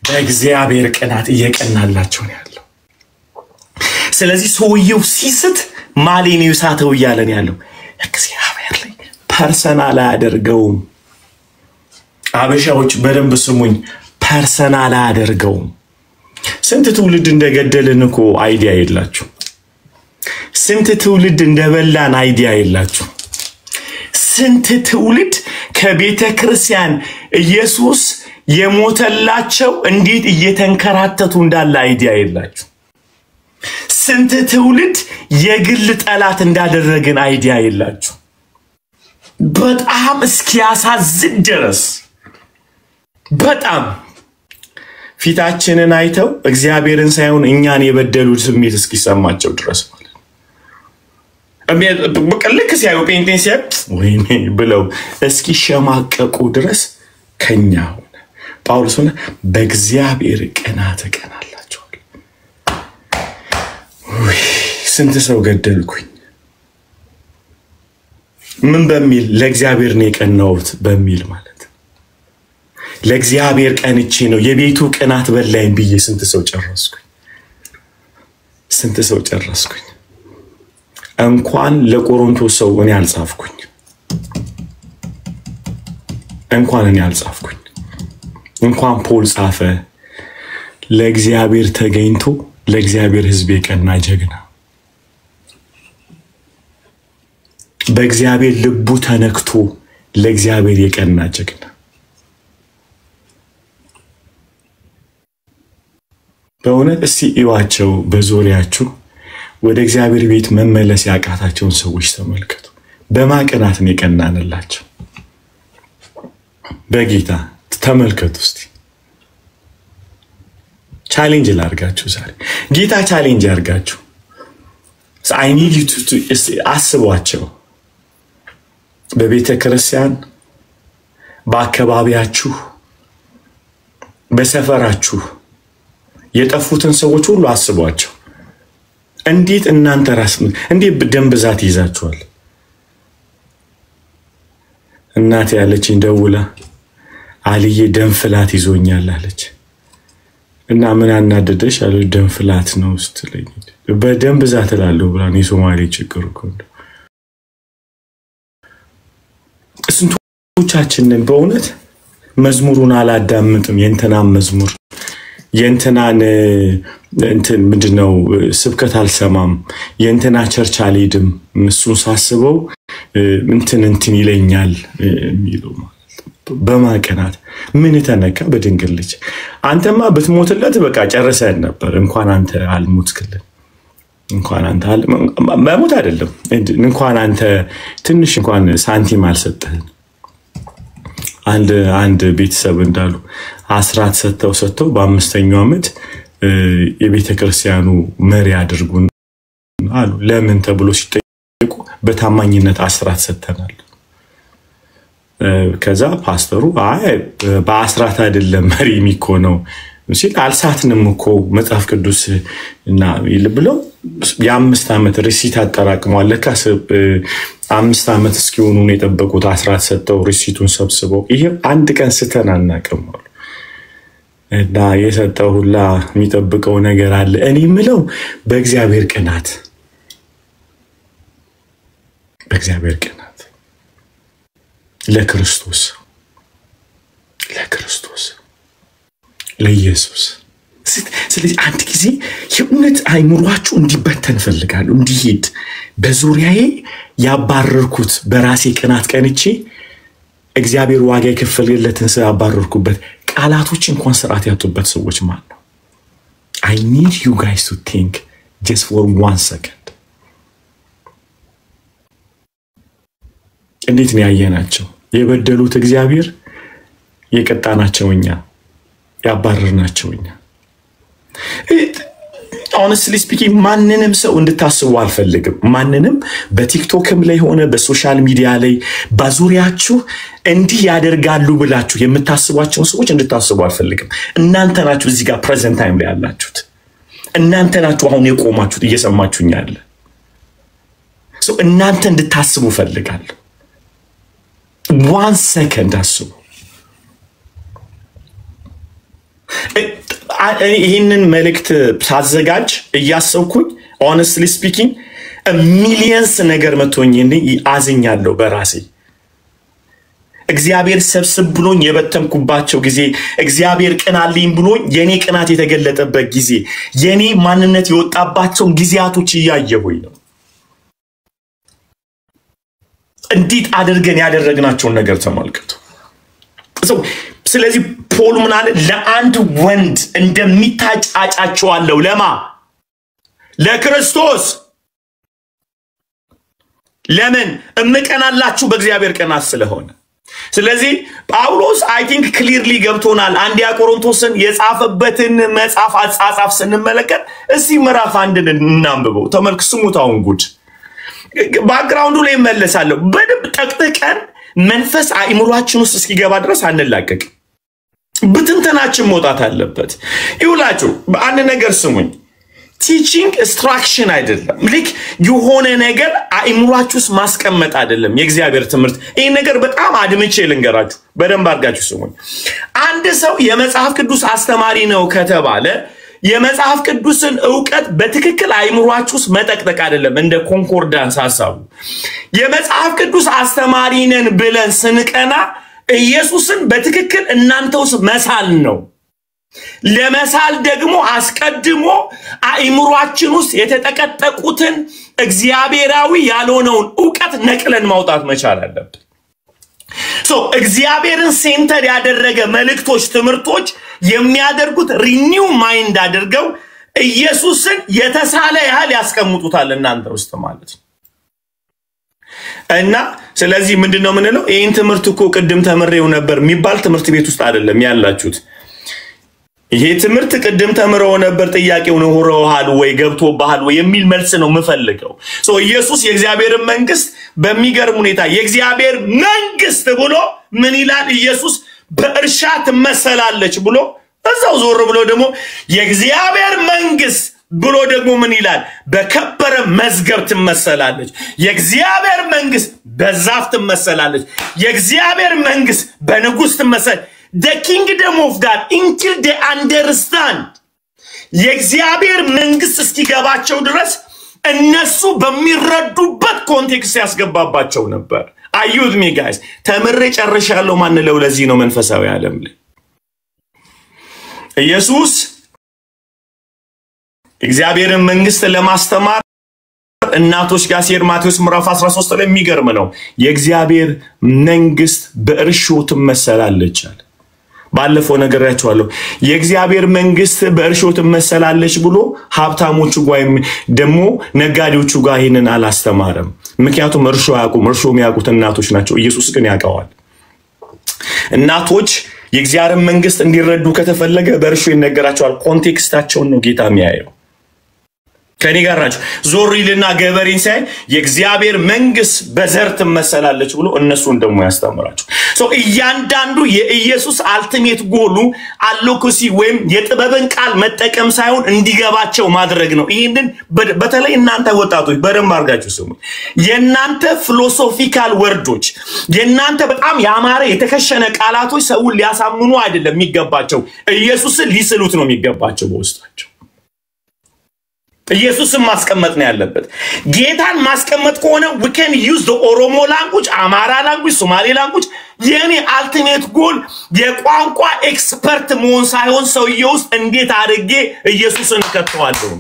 በእግዚአብሔር ቀናት እየቀናላችሁ ነው ያለው ስለዚህ ሰውየው ሲስት ማሊኒው ሳተው ይያለን ያለው እግዚአብሔር ላይ ፐርሰናል አያደርገውም አበሻዎች በደንብ ስሙኝ ፐርሰናል አያደርገውም ስንት ትውልድ እንደገደልን እኮ አይዲያ የላችሁ ስንት ትውልድ እንደበላን አይዲያ የላችሁ ስንት ትውልድ ከቤተ ክርስቲያን ኢየሱስ የሞተላቸው እንዴት እየተንከራተቱ እንዳለ አይዲያ የላችሁ ስንት ትውልድ የግል ጠላት እንዳደረግን አይዲያ የላችሁ በጣም እስኪያሳዝን ድረስ በጣም ፊታችንን አይተው እግዚአብሔርን ሳይሆን እኛን የበደሉት ስሜት እስኪሰማቸው ድረስ ማለት በቀልክ ሲያዩ ፔንቴንሲያ ወይኔ ብለው እስኪሸማቀቁ ድረስ ከኛ ሆነ ጳውሎስ ሆነ በእግዚአብሔር ቀናት ቀናላችኋል ስንት ሰው ገደልኩኝ ምን በሚል ለእግዚአብሔር ነው የቀናውት በሚል ማለት ለእግዚአብሔር ቀንቼ ነው የቤቱ ቀናት በላይም ብዬ ስንት ሰው ጨረስኩኝ እንኳን ለቆሮንቶስ ሰው እኔ አልጻፍኩኝ እንኳን ፖል ጻፈ ለእግዚአብሔር ተገኝቶ ለእግዚአብሔር ሕዝብ የቀና ጀግና በእግዚአብሔር ልቡ ተነክቶ ለእግዚአብሔር የቀና ጀግና በእውነት እስቲ ይዋቸው በዙሪያችሁ ወደ እግዚአብሔር ቤት መመለስ ያቃታቸውን ሰዎች ተመልከቱ። በማቀናት ነው የቀናንላቸው። በጌታ ተመልከቱ እስቲ። ቻሌንጅ ላርጋችሁ ዛሬ ጌታ ቻሌንጅ ያርጋችሁ። I need you to አስቧቸው። በቤተ ክርስቲያን በአካባቢያችሁ በሰፈራችሁ የጠፉትን ሰዎች ሁሉ አስቧቸው። እንዴት እናንተ ራስ እንዴት ደም ብዛት ይዛችኋል? እናት ያለችኝ ደውላ አልዬ ደም ፍላት ይዞኛል አለች። እና ምን አናደደሽ አለ። ደም ፍላት ነው ስትለኝ በደም ብዛት እላለሁ ብላ ነው ሶማሌ ችግር እኮ ነው። ስንቶቻችንን በእውነት መዝሙሩን አላዳምጥም የእንተናን መዝሙር የእንተናን እንትን ምንድነው ስብከት አልሰማም የእንተና ቸርች አልሄድም እሱን ሳስበው እንትን ይለኛል የሚለው በማቀናት ምን ተነካ በድንግል ልጅ አንተማ ብትሞትለት በቃ ጨርሰን ነበር። እንኳን አንተ አልሞትክልን እንኳን አንተ ማሞት አይደለም እንኳን አንተ ትንሽ እንኳን ሳንቲም አልሰጠህን። አንድ ቤተሰብ እንዳሉ አስራት ሰጥተው በአምስተኛው ዓመት የቤተ ክርስቲያኑ መሪ አድርጉን አሉ። ለምን ተብሎ ሲጠየቁ በታማኝነት አስራት ሰጥተናል። ከዛ ፓስተሩ አይ በአስራት አይደለም መሪ የሚኮነው ሲል አልሳትንም እኮ መጽሐፍ ቅዱስ እና ይልብለው የ5 ዓመት ሪሲት አጠራቅሟል። ለካስ 5 ዓመት እስኪሆኑ ነው የጠበቁት። አስራት ሰጥተው ሪሲቱን ሰብስበው ይሄ አንድ ቀን ስተን አናውቅም አሉ። እና የሰጠው ሁላ የሚጠብቀው ነገር አለ። እኔ ምለው በእግዚአብሔር ቅናት ለክርስቶስ ለኢየሱስ ስለዚህ አንድ ጊዜ የእውነት አይምሯችሁ እንዲበተን ፈልጋለሁ። እንዲሄድ በዙሪያዬ ያባረርኩት በራሴ ቅናት ቀንቼ እግዚአብሔር ዋጋ የከፈለለትን ያባረርኩበት ቃላቶች እንኳን ስርዓት ያጡበት ሰዎች ማለት ነው። I need you guys to think just for 1 second. እንዴት ነው ያየናቸው? የበደሉት እግዚአብሔር የቀጣናቸው እኛ ያባረርናቸው እኛ። honestly speaking ማንንም ሰው እንድታስቡ አልፈልግም። ማንንም በቲክቶክም ላይ ሆነ በሶሻል ሚዲያ ላይ ባዙሪያችሁ እንዲህ ያደርጋሉ ብላችሁ የምታስቧቸው ሰዎች እንድታስቡ አልፈልግም። እናንተ ናችሁ እዚህ ጋር ፕሬዘንት ታይም ላይ ያላችሁት። እናንተ ናችሁ አሁን የቆማችሁት እየሰማችሁኝ ያለ ሰው እናንተ እንድታስቡ ፈልጋለሁ። 1 second አስቡ። ይህንን መልእክት ሳዘጋጅ እያሰብኩኝ honestly speaking millions ነገር መቶኝ አዝኛለሁ በራሴ። እግዚአብሔር ሰብስብ ብሎኝ የበተንኩባቸው ጊዜ እግዚአብሔር ቅናልኝ ብሎኝ የኔ ቅናት የተገለጠበት ጊዜ የኔ ማንነት የወጣባቸው ጊዜያቶች እያየሁኝ ነው። እንዴት አድርገን ያደረግናቸው ነገር ተመልከቱ። ስለዚህ ፖል ምን አለ? ለአንድ ወንድ እንደሚታጫጫቸዋለሁ ለማ ለክርስቶስ። ለምን እምቀናላችሁ? በእግዚአብሔር ቅናት ስለሆነ። ስለዚህ ጳውሎስ አይ ቲንክ ክሊርሊ ገብቶናል። አንድ ቆሮንቶስን የጻፈበትን መጽሐፍ አጻጻፍ ስንመለከት እስቲ ምዕራፍ 1 እናንብበው። ተመልክ ስሙታውን ጉድ ባክግራውንዱ ላይ መለሳለሁ። በደብ ጠቅጥቀን መንፈስ አእምሮአችን ውስጥ እስኪገባ ድረስ አንላቀቅ። ብትንተናችን መውጣት አለበት። ይውላችሁ በአንድ ነገር ስሙኝ። ቲቺንግ ኢንስትራክሽን አይደለም። ልክ የሆነ ነገር አእምሮአችሁ ውስጥ ማስቀመጥ አይደለም የእግዚአብሔር ትምህርት። ይሄ ነገር በጣም አድምጬ ልንገራችሁ። በደንብ አድርጋችሁ ስሙኝ። አንድ ሰው የመጽሐፍ ቅዱስ አስተማሪ ነው ከተባለ የመጽሐፍ ቅዱስን ዕውቀት በትክክል አእምሮአችሁ ውስጥ መጠቅጠቅ አይደለም። እንደ ኮንኮርዳንስ ሐሳቡ የመጽሐፍ ቅዱስ አስተማሪ ነን ብለን ስንቀና ኢየሱስን በትክክል እናንተ ውስጥ መሳል ነው። ለመሳል ደግሞ አስቀድሞ አእምሮአችን ውስጥ የተጠቀጠቁትን እግዚአብሔራዊ ያልሆነውን ዕውቀት ነቅለን ማውጣት መቻል አለብን። እግዚአብሔርን ሴንተር ያደረገ መልእክቶች ትምህርቶች የሚያደርጉት ሪኒው ማይንድ አድርገው ኢየሱስን የተሳለ ያህል ያስቀምጡታል እናንተ ውስጥ ማለት ነው። እና ስለዚህ ምንድነው ምንለው ይሄን ትምህርት እኮ ቅድም ተምሬው ነበር የሚባል ትምህርት ቤት ውስጥ አይደለም ያላችሁት። ይሄ ትምህርት ቅድም ተምረው ነበር ጥያቄው ነው ሆሮሃል ወይ ገብቶብሃል ወይ የሚል መልስ ነው የምፈልገው። ኢየሱስ የእግዚአብሔር መንግስት በሚገርም ሁኔታ የእግዚአብሔር መንግስት ብሎ ምን ይላል? ኢየሱስ በእርሻ ትመሰላለች ብሎ እዛው ዞር ብሎ ደግሞ የእግዚአብሔር መንግስት ብሎ ደግሞ ምን ይላል? በከበረ መዝገብ ትመሰላለች። የእግዚአብሔር መንግስት በዛፍ ትመሰላለች። የእግዚአብሔር መንግስት በንጉስ ትመሰል the kingdom of God until they understand የእግዚአብሔር መንግስት እስኪገባቸው ድረስ እነሱ በሚረዱበት ኮንቴክስት ያስገባባቸው ነበር። are you with me guys? ተምሬ ጨርሻለሁ ማንለው ለዚህ ነው መንፈሳዊ ዓለም ላይ ኢየሱስ እግዚአብሔርን መንግስት ለማስተማር እናቶች ጋር ሲሄድ ማቴዎስ ምዕራፍ 13 ላይ የሚገርም ነው። የእግዚአብሔር መንግስት በእርሾ ትመሰላለች አለ። ባለፈው ነገራችኋለሁ። የእግዚአብሔር መንግስት በእርሾ ትመሰላለች ብሎ ሀብታሞቹ ጋር ደግሞ ነጋዴዎቹ ጋር ይሄንን አላስተማረም። ምክንያቱም እርሾ ያቁም እርሾ የሚያቁት እናቶች ናቸው። ኢየሱስ ግን ያውቀዋል። እናቶች የእግዚአብሔር መንግስት እንዲረዱ ከተፈለገ በእርሾ ይነገራቸዋል። ኮንቴክስታቸውን ነው ጌታ የሚያየው። ከኔ ጋር ናችሁ? ዞር ይልና ገበሬን ሳይ የእግዚአብሔር መንግስት በዘር ትመሰላለች ብሎ እነሱን ደግሞ ያስተምራቸው። እያንዳንዱ የኢየሱስ አልቲሜት ጎሉ አሎኮሲ ወይም የጥበብን ቃል መጠቀም ሳይሆን እንዲገባቸው ማድረግ ነው። ይሄንን በተለይ እናንተ ወጣቶች በደንብ አድርጋችሁ ስሙ። የናንተ ፊሎሶፊካል ወርዶች የናንተ በጣም ያማረ የተከሸነ ቃላቶች ሰውን ሊያሳምኑ አይደለም የሚገባቸው፣ ኢየሱስን ሊስሉት ነው የሚገባቸው በውስጣቸው። ኢየሱስን ማስቀመጥ ነው ያለበት። ጌታን ማስቀመጥ ከሆነ we can use the Oromo language, አማራ language, ሶማሌ language። የኔ አልቲሜት ጎል የቋንቋ ኤክስፐርት መሆን ሳይሆን ሰውየው ውስጥ እንዴት አድርጌ ኢየሱስን ከተዋለው።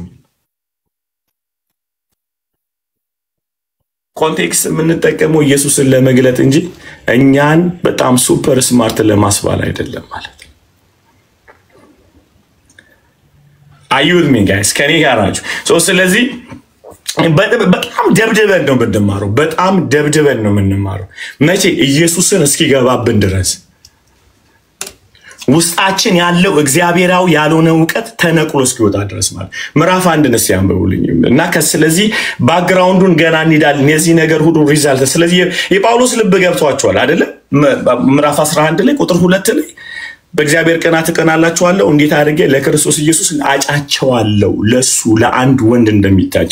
ኮንቴክስት የምንጠቀመው ኢየሱስን ለመግለጥ እንጂ እኛን በጣም ሱፐር ስማርት ለማስባል አይደለም ማለት። Are you with me guys? ከኔ ጋር ናችሁ? ስለዚህ በጣም ደብድበን ነው የምንማረው። በጣም ደብድበን ነው የምንማረው። መቼ? ኢየሱስን እስኪገባብን ድረስ ውስጣችን ያለው እግዚአብሔራዊ ያልሆነ ዕውቀት ተነቅሎ እስኪወጣ ድረስ ማለት። ምዕራፍ 1 ነው ሲያንበቡልኝ እና ስለዚህ ባክግራውንዱን ገና እንዲዳልን የዚህ ነገር ሁሉ ሪዛልት። ስለዚህ የጳውሎስ ልብ ገብቷቸዋል አይደለ? ምዕራፍ 11 ላይ ቁጥር 2 ላይ በእግዚአብሔር ቀናት እቀናላችኋለሁ እንዴት አድርጌ ለክርስቶስ ኢየሱስ አጫቸዋለሁ ለሱ ለአንድ ወንድ እንደሚታጭ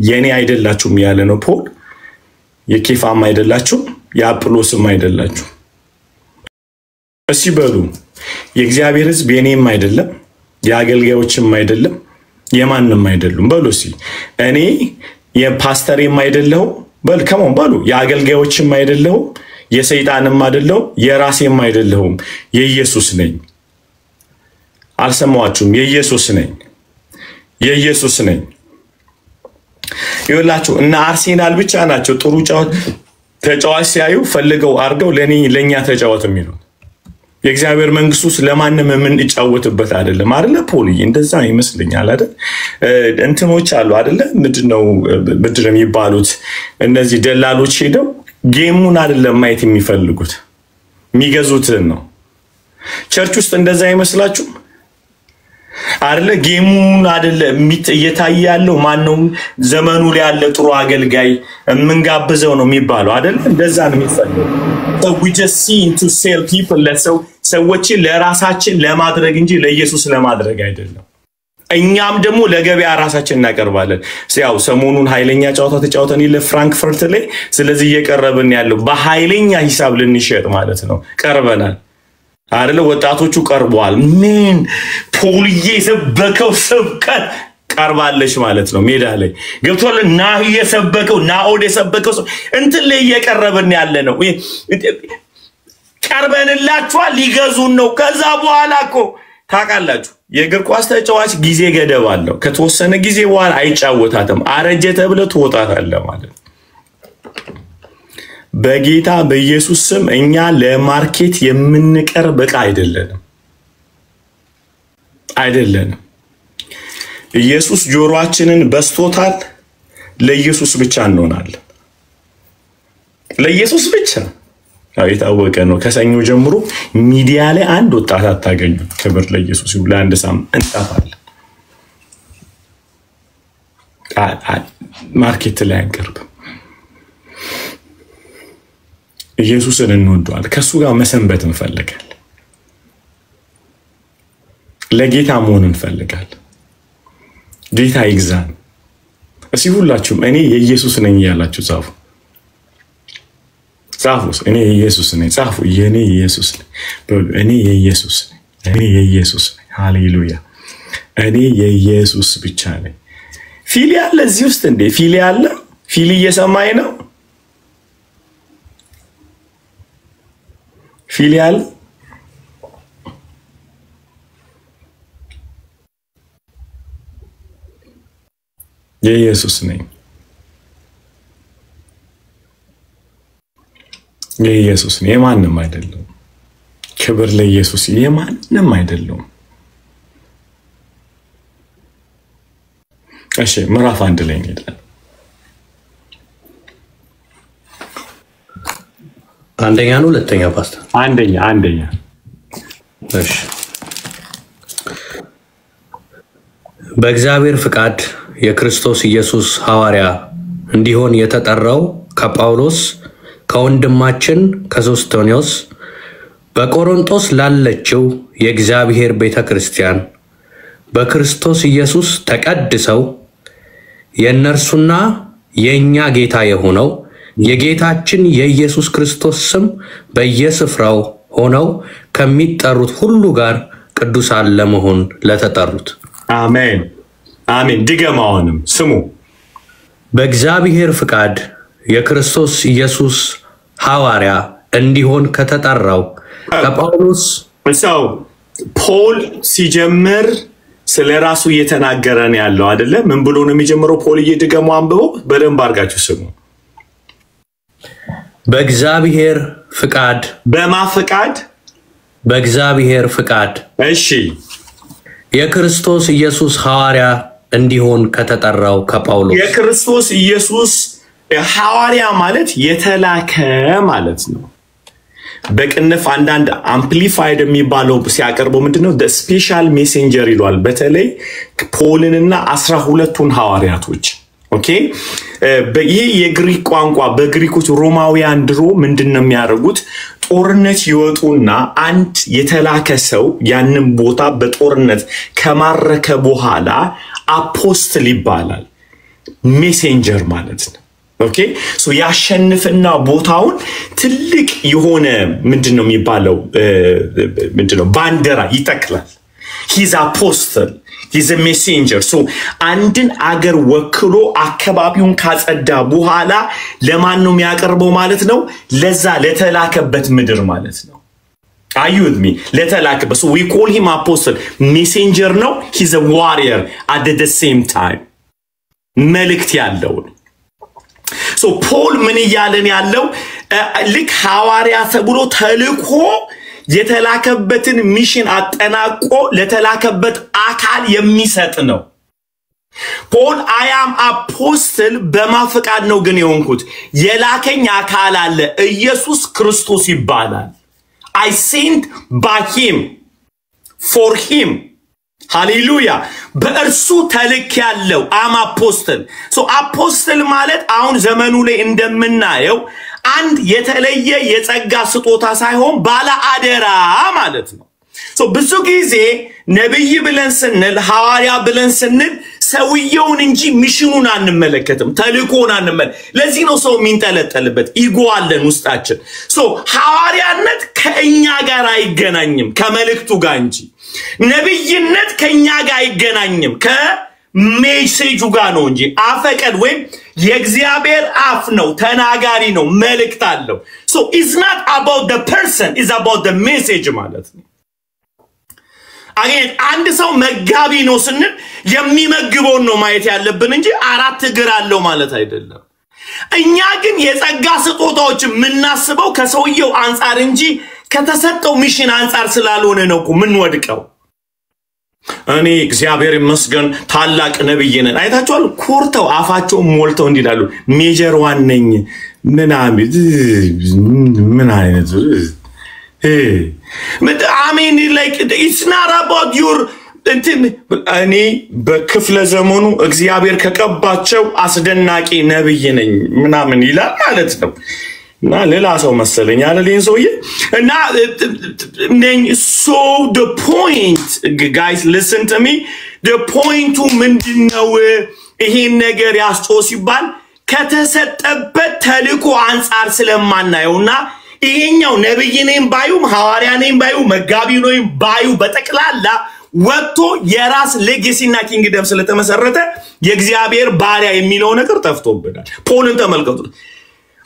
የኔ አይደላችሁም ያለ ነው ፖል። የኬፋም አይደላችሁም የአጵሎስም አይደላችሁ። እሺ በሉ የእግዚአብሔር ሕዝብ የኔም አይደለም የአገልጋዮችም አይደለም የማንንም አይደሉም በሉ። እሺ እኔ የፓስተርም አይደለው በል ከመን በሉ የአገልጋዮችም አይደለው የሰይጣንም አይደለው የራሴም አይደለሁም የኢየሱስ ነኝ። አልሰማችሁም? የኢየሱስ ነኝ የኢየሱስ ነኝ። ይኸውላችሁ እና አርሴናል ብቻ ናቸው ጥሩ ተጫዋች ሲያዩ ፈልገው አርገው ለኛ ተጫዋት የሚሉ። የእግዚአብሔር መንግስቱስ ለማንም ምን ይጫወትበት አይደለም አይደለ? ፖሊ እንደዛ ይመስልኛል አይደል? እንትኖች አሉ አይደለ? ምንድነው የሚባሉት እነዚህ ደላሎች ሄደው ጌሙን አይደለም ማየት የሚፈልጉት የሚገዙትን ነው። ቸርች ውስጥ እንደዛ አይመስላችሁ አይደለ? ጌሙን አይደለም እየታየ ያለው ማነው ዘመኑ ላይ ያለ ጥሩ አገልጋይ የምንጋብዘው ነው የሚባለው አይደለ? እንደዛ ነው የሚፈልገው። So we just seem to sell people ሰዎችን ለራሳችን ለማድረግ እንጂ ለኢየሱስ ለማድረግ አይደለም። እኛም ደግሞ ለገበያ ራሳችን እናቀርባለን። ያው ሰሞኑን ኃይለኛ ጨዋታ ተጫውተን ለፍራንክፈርት ላይ ስለዚህ እየቀረብን ያለው በኃይለኛ ሂሳብ ልንሸጥ ማለት ነው። ቀርበናል አይደለ? ወጣቶቹ ቀርበዋል። ምን ፖልዬ ሰበከው ስብከት ቀርባለች ማለት ነው። ሜዳ ላይ ገብቷል። ናሂ የሰበከው ናኦድ የሰበከው እንትን ላይ እየቀረብን ያለ ነው። ቀርበንላችኋል ሊገዙን ነው። ከዛ በኋላ እኮ ታውቃላችሁ የእግር ኳስ ተጫዋች ጊዜ ገደብ አለው። ከተወሰነ ጊዜ በኋላ አይጫወታትም። አረጀ ተብለ ትወጣታለህ ማለት። በጌታ በኢየሱስ ስም እኛ ለማርኬት የምንቀርብ ዕቃ አይደለንም። ኢየሱስ ጆሮአችንን በስቶታል። ለኢየሱስ ብቻ እንሆናለን። ለኢየሱስ ብቻ የታወቀ ነው። ከሰኞ ጀምሮ ሚዲያ ላይ አንድ ወጣት አታገኙ። ክብር ለኢየሱስ ይሁን። ለአንድ ሳምንት እንጠፋለን። ማርኬት ላይ አንቀርብም። ኢየሱስን እንወደዋለን። ከሱ ጋር መሰንበት እንፈልጋለን። ለጌታ መሆን እንፈልጋለን። ጌታ ይግዛን። እሺ ሁላችሁም እኔ የኢየሱስ ነኝ ያላችሁ ጻፉ። እኔ የኢየሱስ ነኝ። ጻፉ። የኔ ኢየሱስ ነኝ። እኔ የኢየሱስ ነኝ። እኔ የኢየሱስ ነኝ። ሃሌሉያ። እኔ የኢየሱስ ብቻ ነኝ። ፊሊ አለ እዚህ ውስጥ እንዴ? ፊሊ አለ? ፊሊ እየሰማኝ ነው? ፊሊ አለ? የኢየሱስ ነኝ። የኢየሱስ ነኝ። የማንም አይደለም። ክብር ለኢየሱስ። የማንም አይደለም። እሺ ምዕራፍ 1 ላይ እንሄዳለን። አንደኛ ነው ሁለተኛ ፓስተር? አንደኛ። እሺ በእግዚአብሔር ፍቃድ የክርስቶስ ኢየሱስ ሐዋርያ እንዲሆን የተጠራው ከጳውሎስ ከወንድማችን ከሶስቶኒዮስ በቆሮንቶስ ላለችው የእግዚአብሔር ቤተክርስቲያን በክርስቶስ ኢየሱስ ተቀድሰው የእነርሱና የኛ ጌታ የሆነው የጌታችን የኢየሱስ ክርስቶስ ስም በየስፍራው ሆነው ከሚጠሩት ሁሉ ጋር ቅዱሳን ለመሆን ለተጠሩት አሜን አሜን። ድገማውንም ስሙ። በእግዚአብሔር ፍቃድ የክርስቶስ ኢየሱስ ሐዋርያ እንዲሆን ከተጠራው ከጳውሎስ ሰው ፖል ሲጀምር ስለራሱ እየተናገረ ነው ያለው አይደለ? ምን ብሎ ነው የሚጀምረው? ፖል እየድገመው አንብቦ በደንብ አድርጋችሁ ስሙ። በእግዚአብሔር ፍቃድ። በማ ፍቃድ? በእግዚአብሔር ፍቃድ። እሺ የክርስቶስ ኢየሱስ ሐዋርያ እንዲሆን ከተጠራው ከጳውሎስ የክርስቶስ ኢየሱስ ሐዋርያ ማለት የተላከ ማለት ነው። በቅንፍ አንዳንድ አምፕሊፋይድ የሚባለው ሲያቀርበው ምንድነው? the special messenger ይሏል። በተለይ ፖልንና 12ቱን ሐዋርያቶች ኦኬ። ይሄ የግሪክ ቋንቋ በግሪኮች ሮማውያን ድሮ ምንድነው የሚያደርጉት? ጦርነት ይወጡና አንድ የተላከ ሰው ያንን ቦታ በጦርነት ከማረከ በኋላ አፖስትል ይባላል። ሜሴንጀር ማለት ነው። ኦኬ ሶ ያሸንፍና ቦታውን ትልቅ የሆነ ምንድነው የሚባለው ምንድነው ባንዲራ ይተክላል። ሂዝ አፖስትል ሂዝ ሜሴንጀር። ሶ አንድን አገር ወክሎ አካባቢውን ካጸዳ በኋላ ለማን ነው የሚያቀርበው ማለት ነው? ለዛ ለተላከበት ምድር ማለት ነው። አዩት ሚ ለተላከበት። ሶ we call him apostle messenger ነው። he's a warrior at the same time መልእክት ያለው ነው። ሶ ፖል ምን እያለን ያለው ልክ ሐዋርያ ተብሎ ተልኮ የተላከበትን ሚሽን አጠናቆ ለተላከበት አካል የሚሰጥ ነው። ፖል አይ አም አፖስትል በማፍቃድ ነው ግን የሆንኩት። የላከኝ አካል አለ፣ ኢየሱስ ክርስቶስ ይባላል። I sent by him for him ሃሌሉያ። በእርሱ ተልክ ያለው አም አፖስትል። ሶ አፖስትል ማለት አሁን ዘመኑ ላይ እንደምናየው አንድ የተለየ የጸጋ ስጦታ ሳይሆን ባለ አደራ ማለት ነው። ሶ ብዙ ጊዜ ነብይ ብለን ስንል ሐዋርያ ብለን ስንል ሰውየውን እንጂ ሚሽኑን አንመለከትም፣ ተልኮን አንመለከትም። ለዚህ ነው ሰው የሚንጠለጠልበት ኢጎ አለን ውስጣችን። ሶ ሐዋርያነት ከእኛ ጋር አይገናኝም ከመልእክቱ ጋር እንጂ ነብይነት ከኛ ጋር አይገናኝም ከሜሴጁ ጋር ነው እንጂ። አፈቀድ ወይም የእግዚአብሔር አፍ ነው፣ ተናጋሪ ነው፣ መልእክት አለው። ሶ it's not about the person, it's about the message ማለት ነው። አገን አንድ ሰው መጋቢ ነው ስንል የሚመግበውን ነው ማየት ያለብን እንጂ አራት እግር አለው ማለት አይደለም። እኛ ግን የጸጋ ስጦታዎች የምናስበው ከሰውየው አንፃር እንጂ ከተሰጠው ሚሽን አንፃር ስላልሆነ ነው ምን ወድቀው። እኔ እግዚአብሔር ይመስገን ታላቅ ነብይ ነኝ አይታችኋል ኮርተው አፋቸው ሞልተው እንዲላሉ ሜጀር ዋን ነኝ ምን አይነት I mean like it's not about your እኔ በክፍለ ዘመኑ እግዚአብሔር ከቀባቸው አስደናቂ ነብይ ነኝ ምናምን ይላል ማለት ነው እና ሌላ ሰው መሰለኝ አይደል ሰውዬ እና so the point guys listen to me the point ምንድነው ይሄን ነገር ያስጮህ ሲባል ከተሰጠበት ተልእኮ አንፃር ስለማናየውና ይሄኛው ነብይ ነኝ ባዩ ሐዋርያ ነኝ ባዩ መጋቢ ነኝ ባዩ በጠቅላላ ወጥቶ የራስ ሌጋሲና ኪንግደም ስለተመሰረተ የእግዚአብሔር ባሪያ የሚለው ነገር ጠፍቶብናል ፖልን ተመልከቱ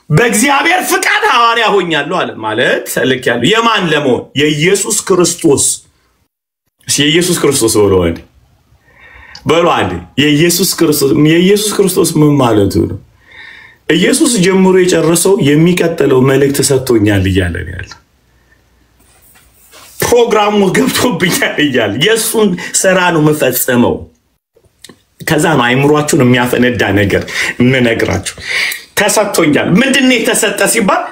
በእግዚአብሔር ፍቃድ ሐዋርያ ሆኛለሁ አለ ማለት ሰልክ ያለው የማን ለመሆን የኢየሱስ ክርስቶስ በሏል የኢየሱስ ክርስቶስ ምን ማለት ነው ኢየሱስ ጀምሮ የጨረሰው የሚቀጥለው መልእክት ሰጥቶኛል ይያለ ያለ ፕሮግራሙ ገብቶብኛል ይያል የሱን ስራ ነው መፈጸመው ከዛ ነው አይምሯችሁን የሚያፈነዳ ነገር እንነግራችሁ ተሰጥቶኛል ምንድነው የተሰጠ ሲባል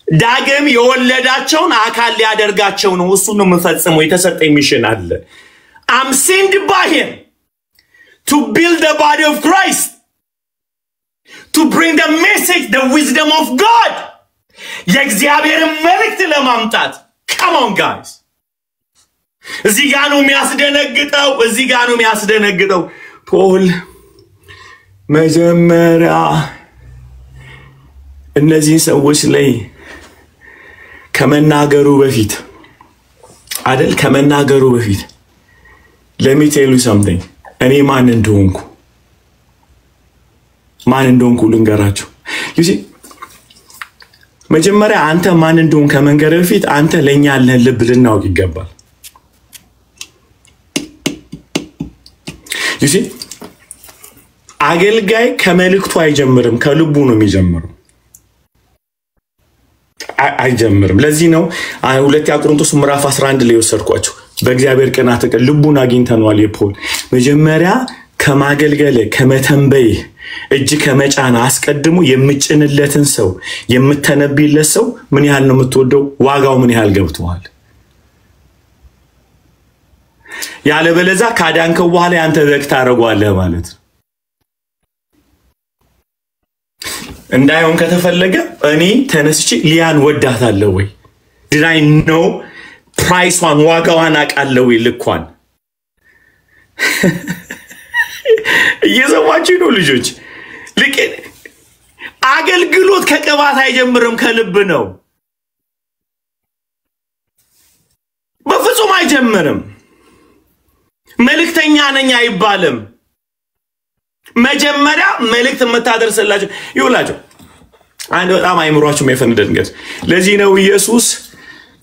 ዳግም የወለዳቸውን አካል ሊያደርጋቸው ነው እሱን ነው መፈጸመው የተሰጠ ሚሽን አለ I'm sent by him to build the body of Christ to bring the message the wisdom of God የእግዚአብሔርን መልእክት ለማምጣት come on guys እዚህ ጋር ነው የሚያስደነግጠው ፖል መጀመሪያ እነዚህ ሰዎች ላይ ከመናገሩ በፊት let me tell you something እኔ ማን እንደሆንኩ ልንገራችሁ you see መጀመሪያ አንተ ማን እንደሆንክ ከመንገር በፊት አንተ ለኛ ያለህ ልብ ልናውቅ ይገባል you see አገልጋይ ከመልእክቱ አይጀምርም ከልቡ ነው የሚጀምረው አይጀምርም ለዚህ ነው ሁለተኛ ቆሮንቶስ ምዕራፍ 11 ላይ ወሰድኳችሁ በእግዚአብሔር ቀናት ልቡን አግኝተናል የፖል መጀመሪያ ከማገልገል ከመተንበይ እጅ ከመጫና አስቀድሞ የምጭንለትን ሰው የምተነብይለት ሰው ምን ያህል ነው የምትወደው ዋጋው ምን ያህል ገብቷል ያለ በለዛ ካዳንከው በኋላ ያንተ በክ ታረጋለህ ማለት እንዳይሆን ከተፈለገ እኔ ተነስቼ ሊያን ወዳታለሁ ወይ did I know price one ዋጋዋን አቃለው ይልኳን እየሰማችሁ ነው ልጆች ልክ አገልግሎት ከቀባት አይጀምርም ከልብ ነው በፍጹም አይጀምርም መልእክተኛ ነኝ አይባልም መጀመሪያ መልእክት መታደርስላችሁ ይውላችሁ አንድ በጣም አይምሯችሁ የሚፈንደንገት ለዚህ ነው ኢየሱስ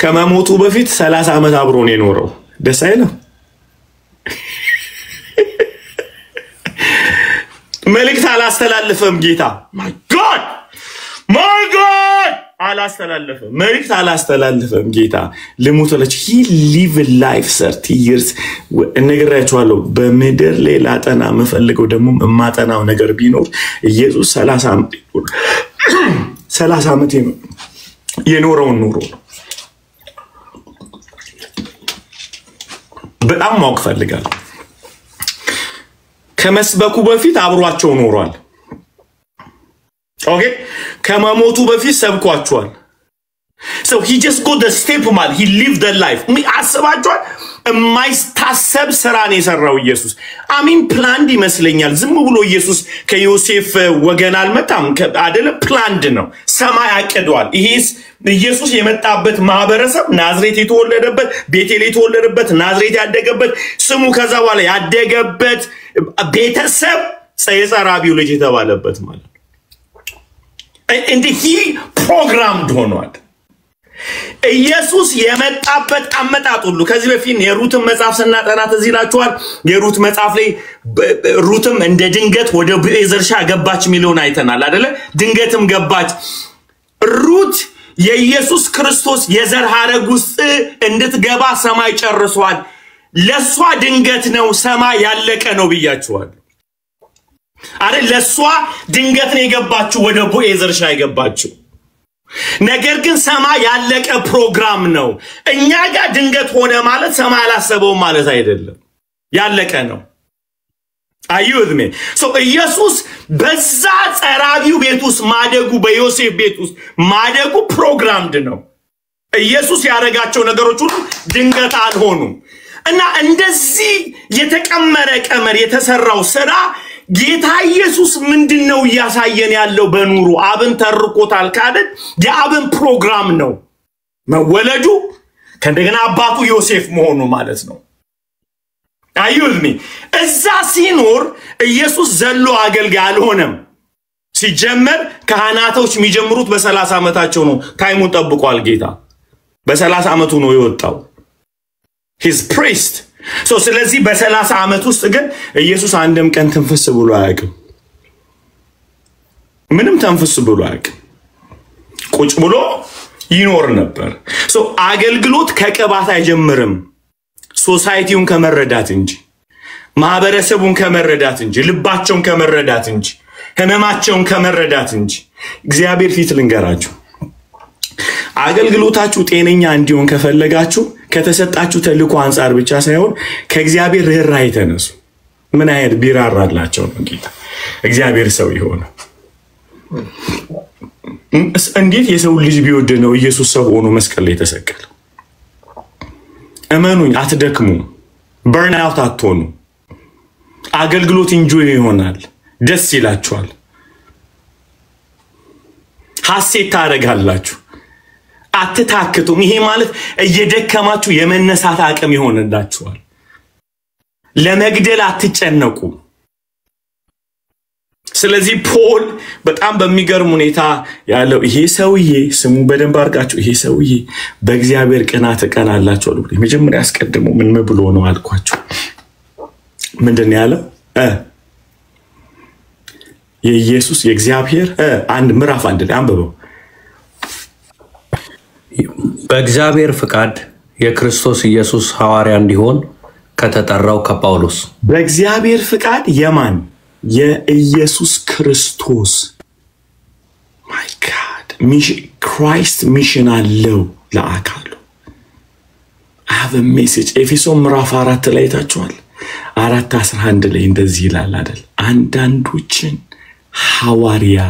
ከመሞቱ በፊት 30 ዓመት አብሮ ነው የኖረው ደስ አይልም መልእክት አላስተላለፈም ጌታ my god አላስተላለፈም መልእክት አላስተላለፈም ጌታ ለሞተለች he live a life 30 years እንነግራችኋለሁ በመድር ላይ ላጠና መፈልገው ደግሞ ማጠናው ነገር ቢኖር ኢየሱስ 30 ዓመት የኖረው ኑሮ በጣም ማወቅ ፈልጋለሁ ከመስበኩ በፊት አብሯቸው ኖሯል ኦኬ ከመሞቱ በፊት ሰብኳቸዋል so he just got the step man he lived the life አስባችኋል የማይታሰብ ስራ ነው የሰራው ኢየሱስ አሚን ፕላንድ ይመስለኛል ዝም ብሎ ኢየሱስ ከዮሴፍ ወገን አልመጣም አይደለም ፕላንድ ነው ሰማይ አቀዷል ይሄስ ኢየሱስ የመጣበት ማህበረሰብ ናዝሬት የተወለደበት ቤቴል የተወለደበት ናዝሬት ያደገበት ስሙ ከዛ በኋላ ያደገበት ቤተሰብ ጸይጻራቢው ልጅ የተባለበት ማለት and he programmed ሆኗል ኢየሱስ የመጣበት አመጣጥ ሁሉ ከዚህ በፊት የሩትን መጽሐፍ ሰናጠናት እዚህ ላችኋል የሩት መጽሐፍ ላይ ሩትም እንደ ድንገት ወደ ብኤዘርሻ ገባች ሚሊዮን አይተናል አይደለ ድንገትም ገባች ሩት የኢየሱስ ክርስቶስ የዘር ሐረግ ውስጥ እንድትገባ ሰማይ ጨርሷል ለሷ ድንገት ነው ሰማይ ያለቀ ነው ብያችኋል አይደል ለሷ ድንገት ነው የገባችሁ ወደ ቦዔዝ እርሻ የገባችሁ ነገር ግን ሰማይ ያለቀ ፕሮግራም ነው እኛ ጋር ድንገት ሆነ ማለት ሰማይ አላሰበው ማለት አይደለም ያለቀ ነው አዩድሜ ኢየሱስ በዛ ጸራቢው ቤት ውስጥ ማደጉ በዮሴፍ ቤት ውስጥ ማደጉ ፕሮግራምድ ነው ኢየሱስ ያረጋቸው ነገሮች ሁሉ ድንገት አልሆኑም እና እንደዚህ የተቀመረ ቀመር የተሰራው ስራ ጌታ ኢየሱስ ምንድነው ያሳየን ያለው በኑሩ አብን ተርቆታል ካደን የአብን ፕሮግራም ነው መወለዱ ከእንደገና አባቱ ዮሴፍ መሆኑ ማለት ነው አዩልሚ እዛ ሲኖር ኢየሱስ ዘሎ አገልጋይ አልሆነም ሲጀመር ካህናቶች የሚጀምሩት በ30 ዓመታቸው ነው ታይሙን ጠብቋል ጌታ በ30 ዓመቱ ነው የወጣው his priest ስለዚህ በ30 ዓመት ውስጥ ግን ኢየሱስ አንድም ቀን ተንፈስ ብሎ አያውቅም ምንም ተንፈስ ብሎ አያውቅም ቁጭ ብሎ ይኖር ነበር አገልግሎት ከቅባት አይጀምርም ሶሳይቲውን ከመረዳት እንጂ ማህበረሰቡን ከመረዳት እንጂ ልባቸውን ከመረዳት እንጂ ህመማቸውን ከመረዳት እንጂ እግዚአብሔር ፊት ልንገራችሁ አገልግሎታችሁ ጤነኛ እንዲሆን ከፈለጋችሁ ከተሰጣችሁ ተልእኮ አንፃር ብቻ ሳይሆን ከእግዚአብሔር ርህራሄ ተነሱ ምን አይነት ቢራራላቸው ነው ጌታ እግዚአብሔር ሰው ይሆነ እንዴት የሰው ልጅ ቢወድ ነው ኢየሱስ ሰው ሆኖ መስቀል ላይ ተሰቀለ እመኑኝ አትደክሙ በርን አውት አትሆኑ አገልግሎት ኢንጆይ ይሆናል ደስ ይላችኋል ሐሴት ታረጋላችሁ አትታክቱም ይሄ ማለት እየደከማችሁ የመነሳት አቅም ይሆንላችኋል ለመግደል አትጨነቁ ስለዚህ ፖል በጣም በሚገርም ሁኔታ ያለው ይሄ ሰውዬ ስሙ በደንብ አርጋችሁ ይሄ ሰውዬ በእግዚአብሔር ቅናት ቀናላችሁ አሉ መጀመሪያ አስቀድሞ ምን ብሎ ነው አልኳችሁ ምንድነው ያለው የኢየሱስ የእግዚአብሔር አንድ ምዕራፍ አንድ ላይ አንብበው በእግዚአብሔር ፍቃድ የክርስቶስ ኢየሱስ ሐዋርያ እንዲሆን ከተጠራው ከጳውሎስ በእግዚአብሔር ፍቃድ የማን የኢየሱስ ክርስቶስ my god Christ mission አለው ለአካሉ I have a message ኤፌሶን ምዕራፍ 4 ላይ ታችኋል 4:11 ላይ እንደዚህ ይላል አይደል አንዳንዶችን ሐዋርያ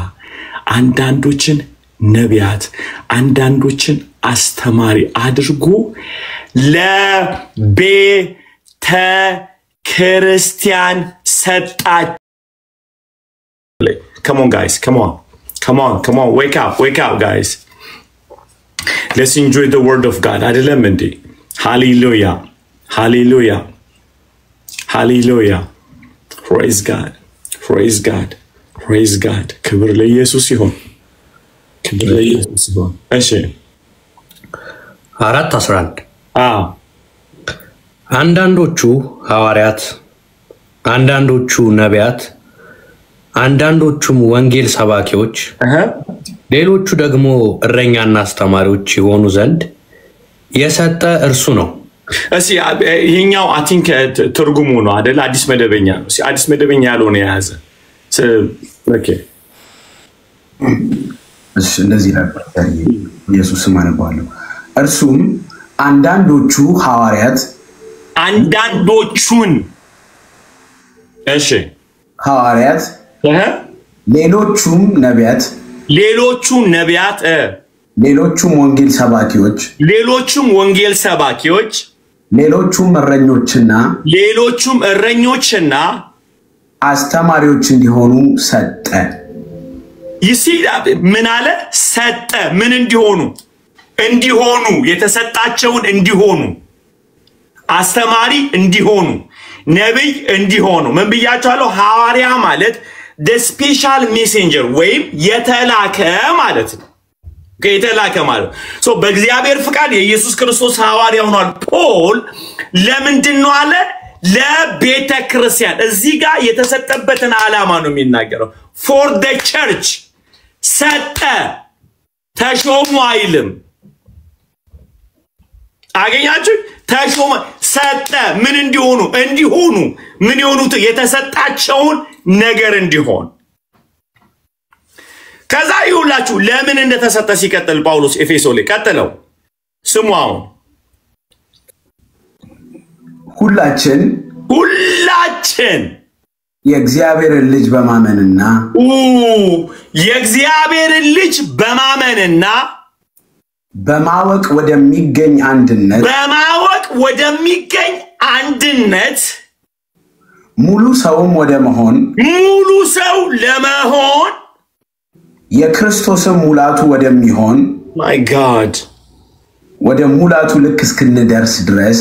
አንዳንዶችን ነቢያት አንዳንዶችን አስተማሪ አድርጎ ለቤተ ክርስቲያን ሰጣቸው Come on guys come on wake up guys let's enjoy the word of God አይደለም እንዴ hallelujah praise God ክብር ለኢየሱስ ይሁን እሺ 4:11 አንዳንዶቹ ሐዋርያት አንዳንዶቹ ነቢያት አንዳንዶቹም ወንጌል ሰባኪዎች ሌሎቹ ደግሞ እረኛና አስተማሪዎች ይሆኑ ዘንድ የሰጠ እርሱ ነው እሺ ይሄኛው I think ትርጉሙ ነው አይደል አዲስ መደበኛ ነው እሺ አዲስ መደበኛ ያልሆነ ያዘ ኦኬ እሺ እንደዚህ ነበር ኢየሱስ ማነባለው እርሱም አንዳንዶቹ ሐዋርያት አንዳንዶቹን እሺ ሐዋርያት ሌሎቹም ነቢያት ሌሎቹም ወንጌል ሰባኪዎች ሌሎቹም እረኞችና አስተማሪዎች እንዲሆኑ ሰጠ ምን አለ ሰጠ ምን እንዲሆኑ የተሰጣቸውን እንዲሆኑ አስተማሪ እንዲሆኑ ነብይ እንዲሆኑ ምን ብያችኋለሁ ሐዋርያ ማለት the special messenger ወይም የተላከ ማለት ነው የተላከ ማለት በእግዚአብሔር ፍቃድ የኢየሱስ ክርስቶስ ሐዋርያ ሆኗል ፖል ለምንድነው አለ ለቤተ ክርስቲያን እዚህ ጋር የተሰጠበትን ዓላማ ነው የሚናገረው for the church ሰጠ ተሾሙ አይልም አገኛችሁ ተሾመ ሰጠ ምን እንዲሆኑ ምን የሆኑት የተሰጣቸውን ነገር እንዲሆን ከዛ ይሁላችሁ ለምን እንደተሰጠ ሲቀጥል ጳውሎስ ኤፌሶን ላይ ቀጥለው ስሙአው ሁላችን የእግዚአብሔርን ልጅ በማመንና በማወቅ ወደሚገኝ አንድነት ሙሉ ሰው ለመሆን የክርስቶስም ሙላቱ ወደሚሆን my god ወደ ሙላቱ ልክ እስክንደርስ ድረስ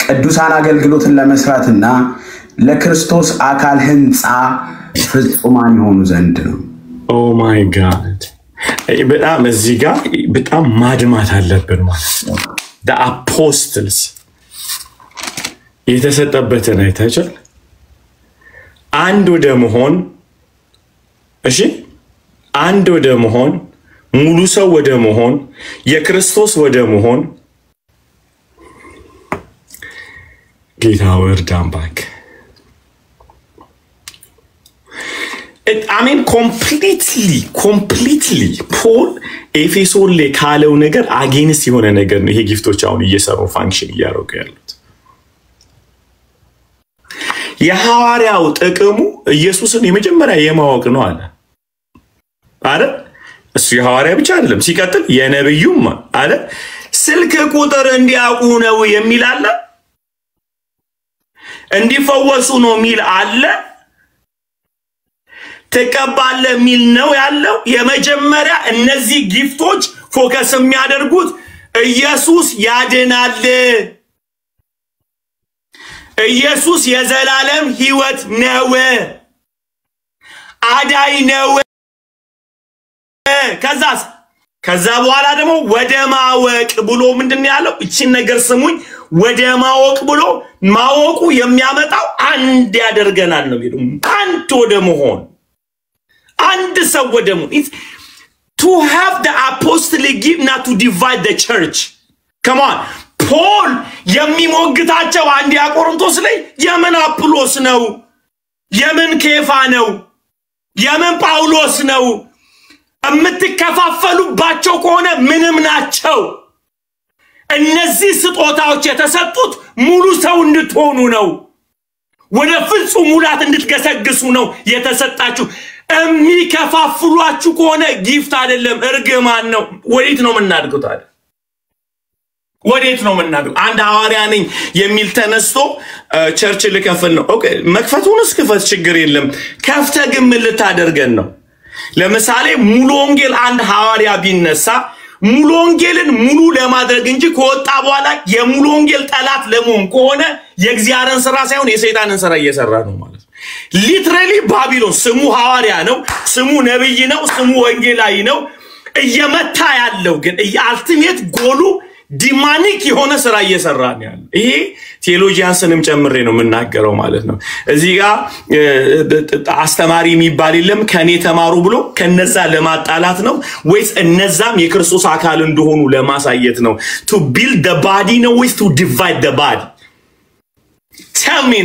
ቅዱሳን አገልግሎትን ለመስራትና ለክርስቶስ አካል ህንጻ ፍጹማን ይሆኑ ዘንድ ነው oh my god በጣም እዚህ ጋር በጣም ማድማት አለብን ማለት ነው the apostles የተሰጠበትን አይታችኋል አንድ ወደ መሆን እሺ አንድ ወደ መሆን ሙሉ ሰው ወደ መሆን የክርስቶስ ወደ መሆን ጌታ ወርዳን ባክ I mean completely Paul ኤፌሶን ላይ ካለው ነገር አጌንስት የሆነ ነገር ነው ይሄ ጊፍቶች አሁን እየሰሩ ፋንክሽን እያደረጉ ያሉት የሐዋርያው ጥቅሙ ኢየሱስን የመጀመሪያ የማወቅ ነው አለ አይደል እሱ የሐዋርያ ብቻ አይደለም ሲቀጥል የነብዩም አለ ስልክ ቁጥር እንዲያውቁ ነው የሚል አለ እንዲፈወሱ ነው የሚል አለ ተቀባለ ሚል ነው ያለው የመጀመሪያ እነዚህ ጊፍቶች ፎከስ የሚያደርጉት ኢየሱስ ያድናል ኢየሱስ የዘላለም ህይወት ነው አዳይ ነው ከዛ በኋላ ደግሞ ወደ ማወቅ ብሎ ምንድነው ያለው እቺን ነገር ስሙኝ ወደ ማወቅ ብሎ ማወቁ የሚያመጣው አንድ ያደርገናል ነው የሚለው አንድ ወደ መሆን አንድ ሰው ወደ መሆን to have the apostolic gift not to divide the church come on Paul የሚሞግታቸው አንዲያ ቆሮንቶስ ላይ የምን አጵሎስ ነው የምን ኬፋ ነው የምን ጳውሎስ ነው እምትከፋፈሉባቸው ከሆነ ምንም ናቸው እነዚህ ስጦታዎች የተሰጡት ሙሉ ሰው እንድትሆኑ ነው ወደ ፍጹም ሙላት እንድትገሰግሱ ነው የተሰጣችሁ የሚከፋፍሏችሁ ከሆነ ጊፍት አይደለም እርግማን ነው ወዴት ነው የምናድገው ታዲያ ወዴት ነው የምናድገው አንድ ሐዋርያ ነኝ የሚል ተነስቶ ቸርች ልከፍል ነው ኦኬ መክፈቱንስ ክፈት ችግር የለም ከፍተ ግን ምን ልታደርገን ነው ለምሳሌ ሙሉ ወንጌል አንድ ሐዋርያ ቢነሳ ሙሉ ወንጌልን ሙሉ ለማድረግ እንጂ ከወጣ በኋላ የሙሉ ወንጌል ጠላት ለመሆን ከሆነ የእግዚአብሔርን ሥራ ሳይሆን የሰይጣንን ሥራ እየሰራ ነው ማለት ነው ሊትራሊ ባቢሎን ስሙ ሐዋርያ ነው ስሙ ነብይ ነው ስሙ ወንጌላዊ ነው እየመታ ያለው ግን የአልቲሜት ጎሉ ዲማኒክ የሆነ ሥራ እየሰራ ነው ያለው ይሄ ቴዎሎጂያንስንም ጨምሬ ነው የምናገረው ማለት ነው እዚህ ጋር አስተማሪ የሚባል የለም ከኔ ተማሩ ብሎ ከነዛ ለማጣላት ነው ወይስ እነዛም የክርስቶስ አካል እንደሆኑ ለማሳየት ነው to build the body ነው ወይስ to divide the body tell me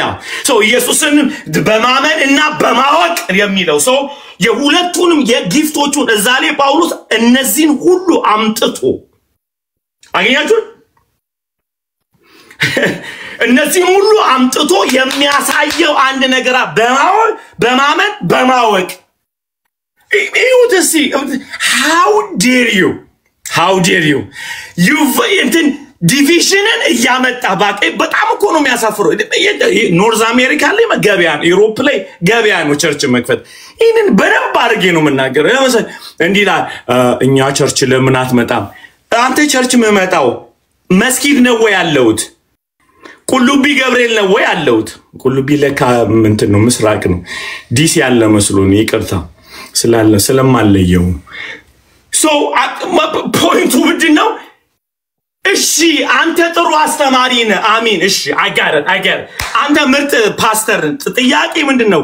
now so ኢየሱስን በማመን እና በማወቅ የሚለው so የሁለቱንም የጊፍቶቹን እዛ ላይ ጳውሎስ እነዚህን ሁሉ አምጥቶ አገኛችሁ እነዚህን ሁሉ አምጥቶ የሚያሳየው አንድ ነገር በማመን በማወቅ ይሁትሲ how dare you you've ዲቪዥንን ያመጣ ባቀ በጣም እኮ ነው የሚያሳፍረው ኖርዝ አሜሪካ ላይ ገበያ ዩሮፕ ላይ ገበያ ነው ቸርች መክፈት ይሄንን በረብ አድርጌ ነው መናገር ለምሳሌ እንዲላ እኛ ቸርች ለምን አትመጣም አንተ ቸርች መመጣው መስጊድ ነው ወይ ያለውት ቁልቢ ገብርኤል ነው ወይ ያለውት ቁልቢ ለካ እንት ነው ምስራቅ ነው ዲሲ ያለ መስሎኝ ይቅርታ ስለማለየው so point ምንድነው እሺ አንተ ጥሩ አስተማሪ ነህ አሜን እሺ I get it አንተ ምርጥ ፓስተር ጥያቄ ምንድነው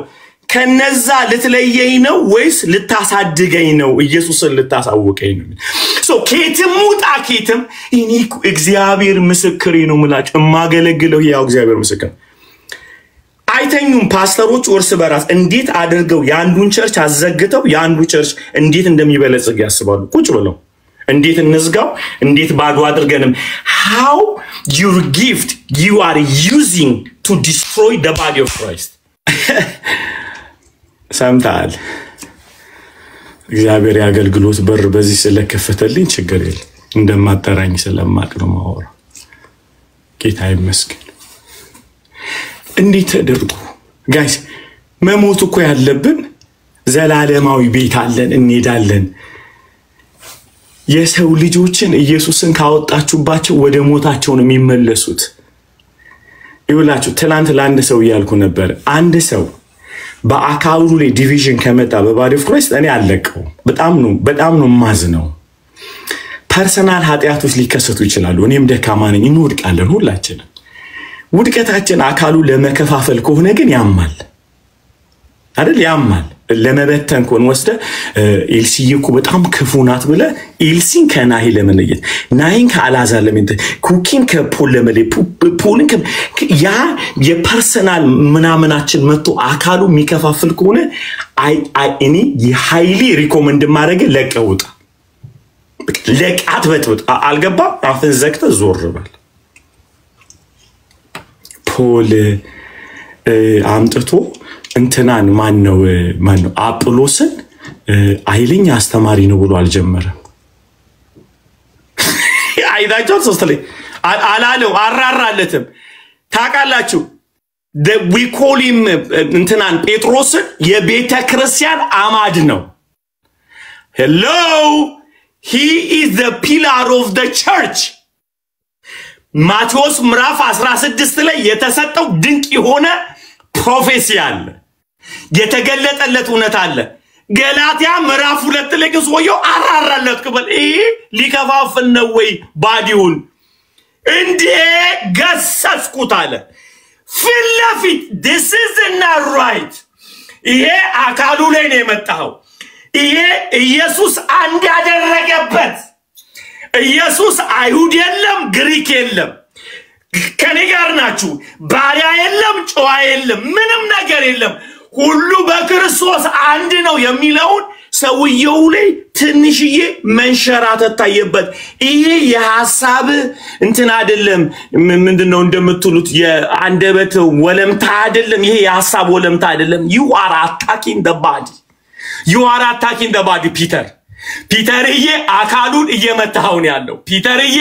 ከነዛ ልትለየኝ ነው ወይስ ልታሳድገኝ ነው? ኢየሱስን ልታሳውቀኝ ነው? ኬትም ውጣ ኬትም እኔ እግዚአብሔር ምስክሬ ነው የምላችሁ የማገለግለው ያው እግዚአብሔር ምስክር አይተኙም ፓስተሮች እርስ በራስ እንዴት አድርገው ያንዱን ቸርች አዘግተው ያንዱ ቸርች እንዴት እንደሚበለጽግ ያስባሉ ቁጭ ብለው እንዴት እንዝጋው እንዴት ባዶ አድርገንም how your gift you are using to destroy the body of Christ ሰምታል እግዚአብሔር ያገልግሎት በር በዚህ ስለከፈተልኝ ችግር የለም እንደማጠራኝ ስለማቅ ነው ማወራ ጌታ ይመስገን እንዴት ተደርጉ ጋይስ መሞት እኮ ያለብን ዘላለማዊ ቤት አለን እንሄዳለን የሰው ልጆችን ኢየሱስን ካወጣችሁባቸው ወደ ሞታቸው ነው የሚመለሱት ይውላችሁ ትላንት ለአንድ ሰው ያልኩ ነበር አንድ ሰው በአካሉ ላይ ዲቪዥን ከመጣ በባዲ ኦፍ ክራይስት እኔ አለቀው በጣም ነው ማዝነው ፐርሰናል ኃጢያቶች ሊከሰቱ ይችላሉ እኔም ደካማ ነኝ እንወድቃለን ሁላችንም ውድቀታችን አካሉ ለመከፋፈል ከሆነ ግን ያማል አይደል ያማል ለመበተን ኮን ወስደ ኤልሲዬ እኮ በጣም ክፉ ናት ብለ ኤልሲን ከናሂ ለመለየት ናሂን ከአላዛር ለምን ኩኪን ከፖል ለመለየት ፖልን ያ የፐርሰናል ምናምናችን መጥቶ አካሉ የሚከፋፍል ከሆነ እኔ የሃይሊ ሪኮመንድ ማድረግ ለቀውጣ ለቃት በጥብጥ አልገባ አፍን ዘግተ ዞር በል ፖል አምጥቶ እንትናን ማን ነው አጵሎስን አይልኝ አስተማሪ ነው ብሎ አልጀመረም አይዳጆት ሶስተላይ አላለው አራራለትም ታቃላችሁ we call him እንትናን ጴጥሮስን የቤተ ክርስቲያን አማድ ነው hello he is the pillar of the church ማቴዎስ ምዕራፍ 16 ላይ የተሰጠው ድንቅ የሆነ ፕሮፌሲ አለ የተገለጠለት እውነት አለ ገላትያ ምዕራፍ 2 ላይ ከሶየው አራራለት ከበል ሊከፋፍል ነው ወይ ባዲውን እንዴ ገሰስኩት አለ ፍላፊት this is not right ይሄ አካሉ ላይ ነው የመጣው ይሄ ኢየሱስ አንድ ያደረገበት ኢየሱስ አይሁድ የለም ግሪክ የለም ከኔ ጋር ናችሁ ባሪያ የለም ጨዋ የለም ምንም ነገር የለም ሁሉ በክርስቶስ አንድ ነው የሚለው ሰውየው ላይ ትንሽዬ መንሸራተት ታየበት ይሄ የሐሳብ እንትን አይደለም ምንድነው እንደምትሉት የአንደበት ወለምታ አይደለም ይሄ የሐሳብ ወለምታ አይደለም you are attacking the body ፒተርዬ አካሉን እየመታው ነው ያለው ፒተርዬ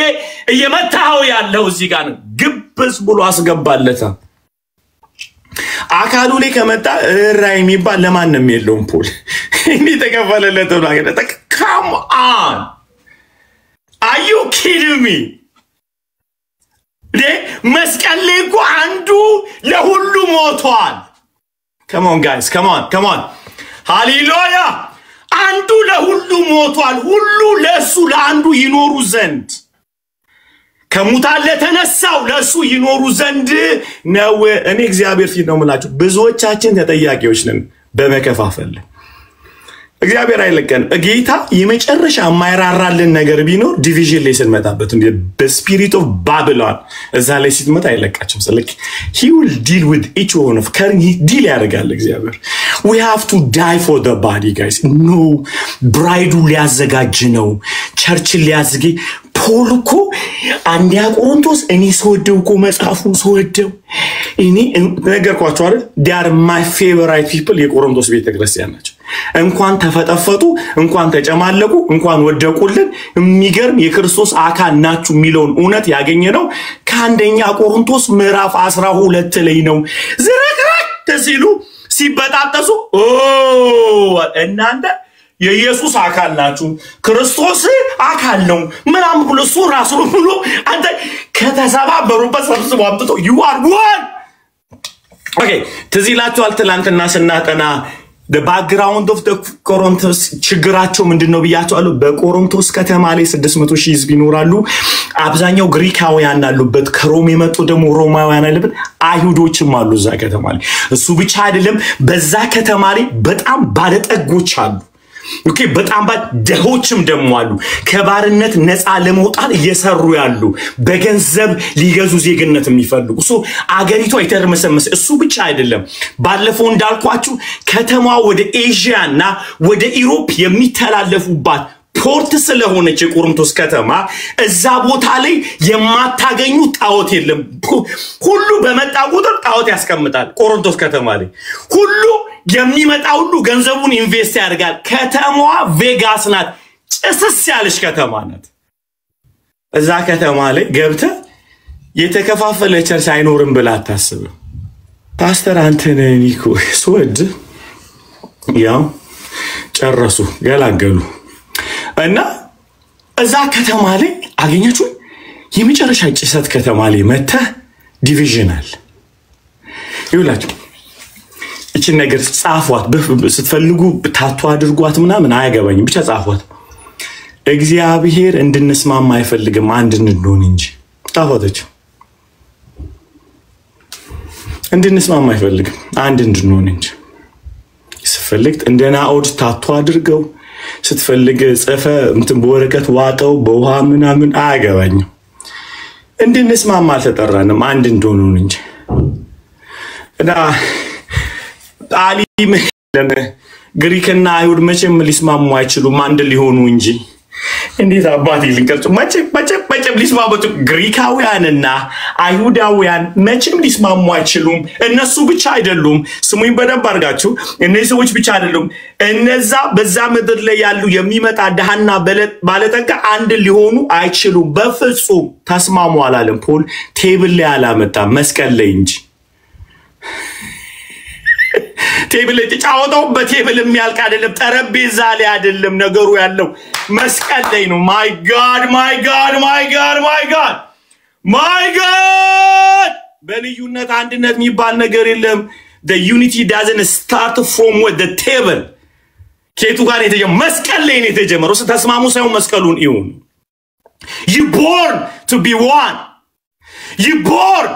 እየመታው ያለው እዚህ ጋር ነው ግብስ ብሎ አስገባለታ አካሉ ላይ ከመጣ ራይ የሚባል ለማንም የለውም ፖል እንዴ ተከፈለለት ነው አገደ come on are you kidding me መስቀል ላይ እኮ አንዱ ለሁሉ ሞቷል come on guys come on hallelujah አንዱ ለሁሉ ሞቷል ሁሉ ለሱ ለአንዱ ይኖሩ ዘንድ ከሙታን ለተነሳው ለሱ ይኖሩ ዘንድ ነው እኔ እግዚአብሔር ፊት ነው የምላችሁ ብዙዎቻችን ተጠያቂዎች ነን በመከፋፈል እግዚአብሔር አይለቀን ጌታ የመጨረሻ ማይራራልን ነገር ቢኖር ዲቪዥን ላይ ስለመጣበት እንደ በስፒሪት ኦፍ ባቢሎን እዛ ላይ ሲመጣ አይለቃችም ስለክ he will deal with each one of carrying deal ያደርጋል እግዚአብሔር we have to die for the body guys no bride ሊያዘጋጅ ነው ቸርች ሊያዝጊ ፖል እኮ አንዲያ ቆሮንቶስ እኔ ሰወደው እኮ መጽሐፉን ሰወደው እኔ ነገርኳችሁ አይደል they are my favorite people የቆሮንቶስ ቤተክርስቲያን ናቸው እንኳን ተፈጠፈጡ እንኳን ተጨማለቁ እንኳን ወደቁልን የሚገርም የክርስቶስ አካል ናችሁ የሚለውን እውነት ያገኘነው ከአንደኛ ቆሮንቶስ ምዕራፍ 12 ላይ ነው ዝረክራክ ተሲሉ ሲበጣጠሱ እናንተ የኢየሱስ አካል ናችሁ ክርስቶስ አካል ነው ምናም ብሎ እሱ ራሱ ብሎ አንተ ከተሰባበሩበት ሰብስቦ አምጥቶ you are one okay ትዚላችሁ አልተላንተና ስናጠና the background of the ቆሮንቶስ ችግራቸው ምንድነው ብያቸዋለሁ በቆሮንቶስ ከተማ ላይ 600 ሺህ ህዝብ ይኖራሉ አብዛኛው ግሪካውያን አሉበት ከሮም የመጡ ደግሞ ሮማውያን አሉበት አይሁዶችም አሉ እዛ ከተማ ላይ እሱ ብቻ አይደለም በዛ ከተማ ላይ በጣም ባለጠጎች አሉ ኦኬ በጣም ደሆችም ደግሞ አሉ ከባርነት ነፃ ለመውጣት እየሰሩ ያሉ በገንዘብ ሊገዙ ዜግነት የሚፈልጉ ሶ አገሪቷ የተርመሰመሰ እሱ ብቻ አይደለም ባለፈው እንዳልኳችሁ ከተማዋ ወደ ኤዥያና ወደ ኢሮፕ የሚተላለፉባት ፖርት ስለሆነች የቆሮንቶስ ከተማ እዛ ቦታ ላይ የማታገኙ ጣዖት የለም ሁሉ በመጣ ቁጥር ጣዖት ያስቀምጣል ቆሮንቶስ ከተማ ላይ ሁሉ የሚመጣ ሁሉ ገንዘቡን ኢንቨስት ያደርጋል ከተማዋ ቬጋስ ናት ጭስስ ያለች ከተማ ናት እዛ ከተማ ላይ ገብተ የተከፋፈለ ቸርች አይኖርም ብላ አታስብ ፓስተር አንተነ ኒኮ ሶድ ያው ጨረሱ ገላገሉ እና እዛ ከተማ ላይ አገኛችሁ የመጨረሻ ጭሰት ከተማ ላይ መተ ዲቪዥናል ይውላችሁ እቺ ነገር ጻፏት ስትፈልጉ ታቷ አድርጓት ምናምን አያገባኝም ብቻ ጻፏት እግዚአብሔር እንድንስማማ አይፈልግም አንድ እንድንሆን እንጂ ጻፏተች እንድንስማማ አይፈልግም አንድ እንድንሆን እንጂ ስትፈልግ እንደናኦድ ታቷ አድርገው ስትፈልግ ጽፈ እንትን በወረቀት ዋጠው በውሃ ምናምን አያገባኝም እንድንስማማ አልተጠራንም አንድ እንድንሆን እንጂ እና አሊም ግሪክና አይሁድ መቼም ሊስማሙ አይችሉም አንድ ሊሆኑ እንጂ እንዴት አባቴ ልንቀርጹ መቼም ሊስማሙ ግሪካውያንና አይሁዳውያን መቼም ሊስማሙ አይችሉም እነሱ ብቻ አይደሉም ስሙኝ በደንብ አርጋችሁ እነዚህ ሰዎች ብቻ አይደሉም እነዛ በዛ ምድር ላይ ያሉ የሚመጣ ደሃና ባለጠጋ አንድ ሊሆኑ አይችሉም በፍጹም ተስማሙ አላለም ፖል ቴብል ላይ አላመጣም መስቀል ላይ እንጂ ቴብል ተጫወተው በቴብል የሚያልቅ አይደለም ጠረጴዛ ላይ አይደለም ነገሩ ያለው መስቀል ላይ ነው my god በልዩነት አንድነት የሚባል ነገር የለም the unity doesn't start from with the table ከቱ ጋር የተጀመረው መስቀል ላይ ነው የተጀመረው ተስማሙ ሳይሆን መስቀሉን ይሁን you born to be one you born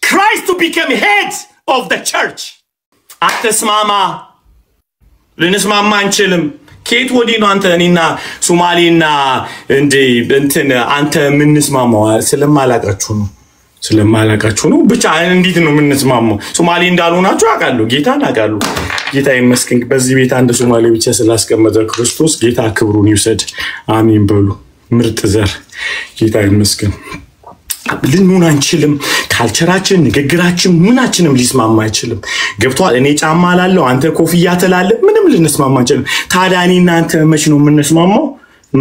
Christ to become head of the church አትስማማ ልንስማማ አንችልም ኬት ወዲህ ነው አንተ እኔና ሶማሊና እንትን አንተ ምን ንስማማው ስለማላቃችሁ ነው ብቻ እንዴት ነው ምን ንስማማው ሶማሊ እንዳልሆናችሁ አቃሉ ጌታን አቃሉ ጌታ ይመስገን በዚህ ቤት አንድ ሶማሊ ብቻ ስላስቀመጠ ክርስቶስ ጌታ ክብሩን ይውሰድ አሜን በሉ ምርጥ ዘር ጌታ ይመስገን ልንሆን አንችልም ካልቸራችን ንግግራችን ምናችንም ሊስማማ አይችልም ገብቷል እኔ ጫማ አላለሁ አንተ ኮፍያ ተላለ ምንም ልንስማማ አንችልም ታዲያ እኔና አንተ መች ነው የምንስማማው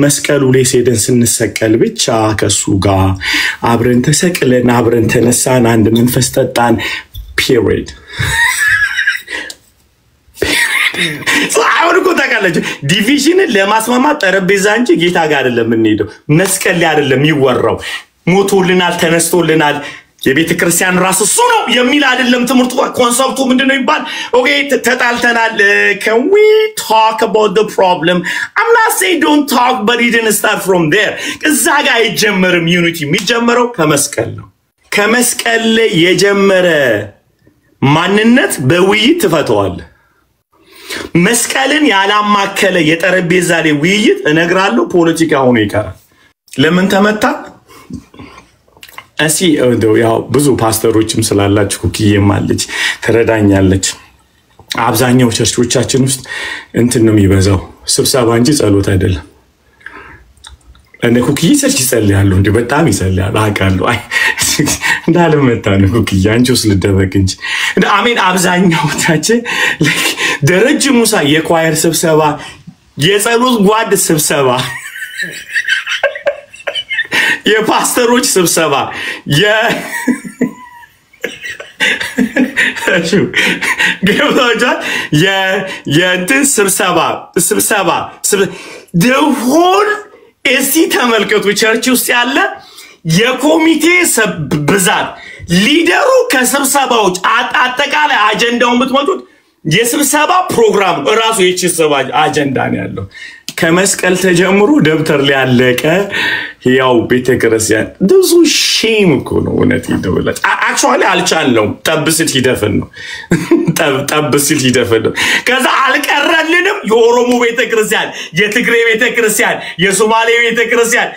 መስቀሉ ላይ ሄደን ስንሰቀል ብቻ ከሱ ጋር አብረን ተሰቅለን አብረን ተነሳን አንድ መንፈስ ጠጣን ፒሪድ አሁን እኮ ታውቃለች ዲቪዥን ለማስማማት ጠረጴዛ እንጂ ጌታ ጋር አይደለም እንሄደው መስቀል ላይ አይደለም ይወራው ሞቶልናል ተነስቶልናል የቤተ ክርስቲያን ራስ እሱ ነው የሚል አይደለም ትምርቱ ኮንሰፕቱ ምንድነው ይባል ኦኬ ተጣልተናል can we talk about the problem I'm not saying don't talk but it didn't start from there እዛ ጋር አይጀመርም ዩኒቲ የሚጀምረው ከመስቀል ነው ከመስቀል ላይ የጀመረ ማንነት በውይይት ተፈተዋል መስቀልን ያላማከለ የጠረጴዛ ላይ ውይይት እነግራለሁ ፖለቲካ ሆኖ ይቀራል ለምን ተመታ እሺ ያው ብዙ ፓስተሮችም ስላላችሁ ኩኪዬም አለች ተረዳኛለች አብዛኛው ቸርቾቻችን ውስጥ እንትን ነው የሚበዛው ስብሰባ እንጂ ጸሎት አይደለም እነ ኩኪዬ ቸርች ይጸልያሉ እንዴ በጣም ይጸልያሉ አቃሉ አይ እንዳልመጣ ነው ኩኪዬ አንቺስ ልደበቅ እንጂ አሜን አብዛኛዎቻችን ደረጀ ሙሳ የኳየር ስብሰባ የጸሎት ጓድ ስብሰባ የፓስተሮች ስብሰባ ገባጃት የእንትን ስብሰባ the whole እስቲ ተመልከቱ ቸርች ውስጥ ያለ የኮሚቴ ብዛት ሊደሩ ከስብሰባዎች አጠቃላይ አጀንዳውን ብትመጡት የስብሰባ ፕሮግራም ራሱ የስብሰባ አጀንዳ ነው ያለው ከመስቀል ተጀምሮ ደብተር ላይ ያለቀ ያው ቤተክርስቲያን ብዙ ሼም እኮ ነው እውነት ይደውላል አክቹአሊ አልቻልነው ጠብስት ይደፈን ነው ጠብስት ይደፈን ነው ከዛ አልቀረልንም የኦሮሞ ቤተክርስቲያን የትግሬ ቤተክርስቲያን የሶማሌ ቤተክርስቲያን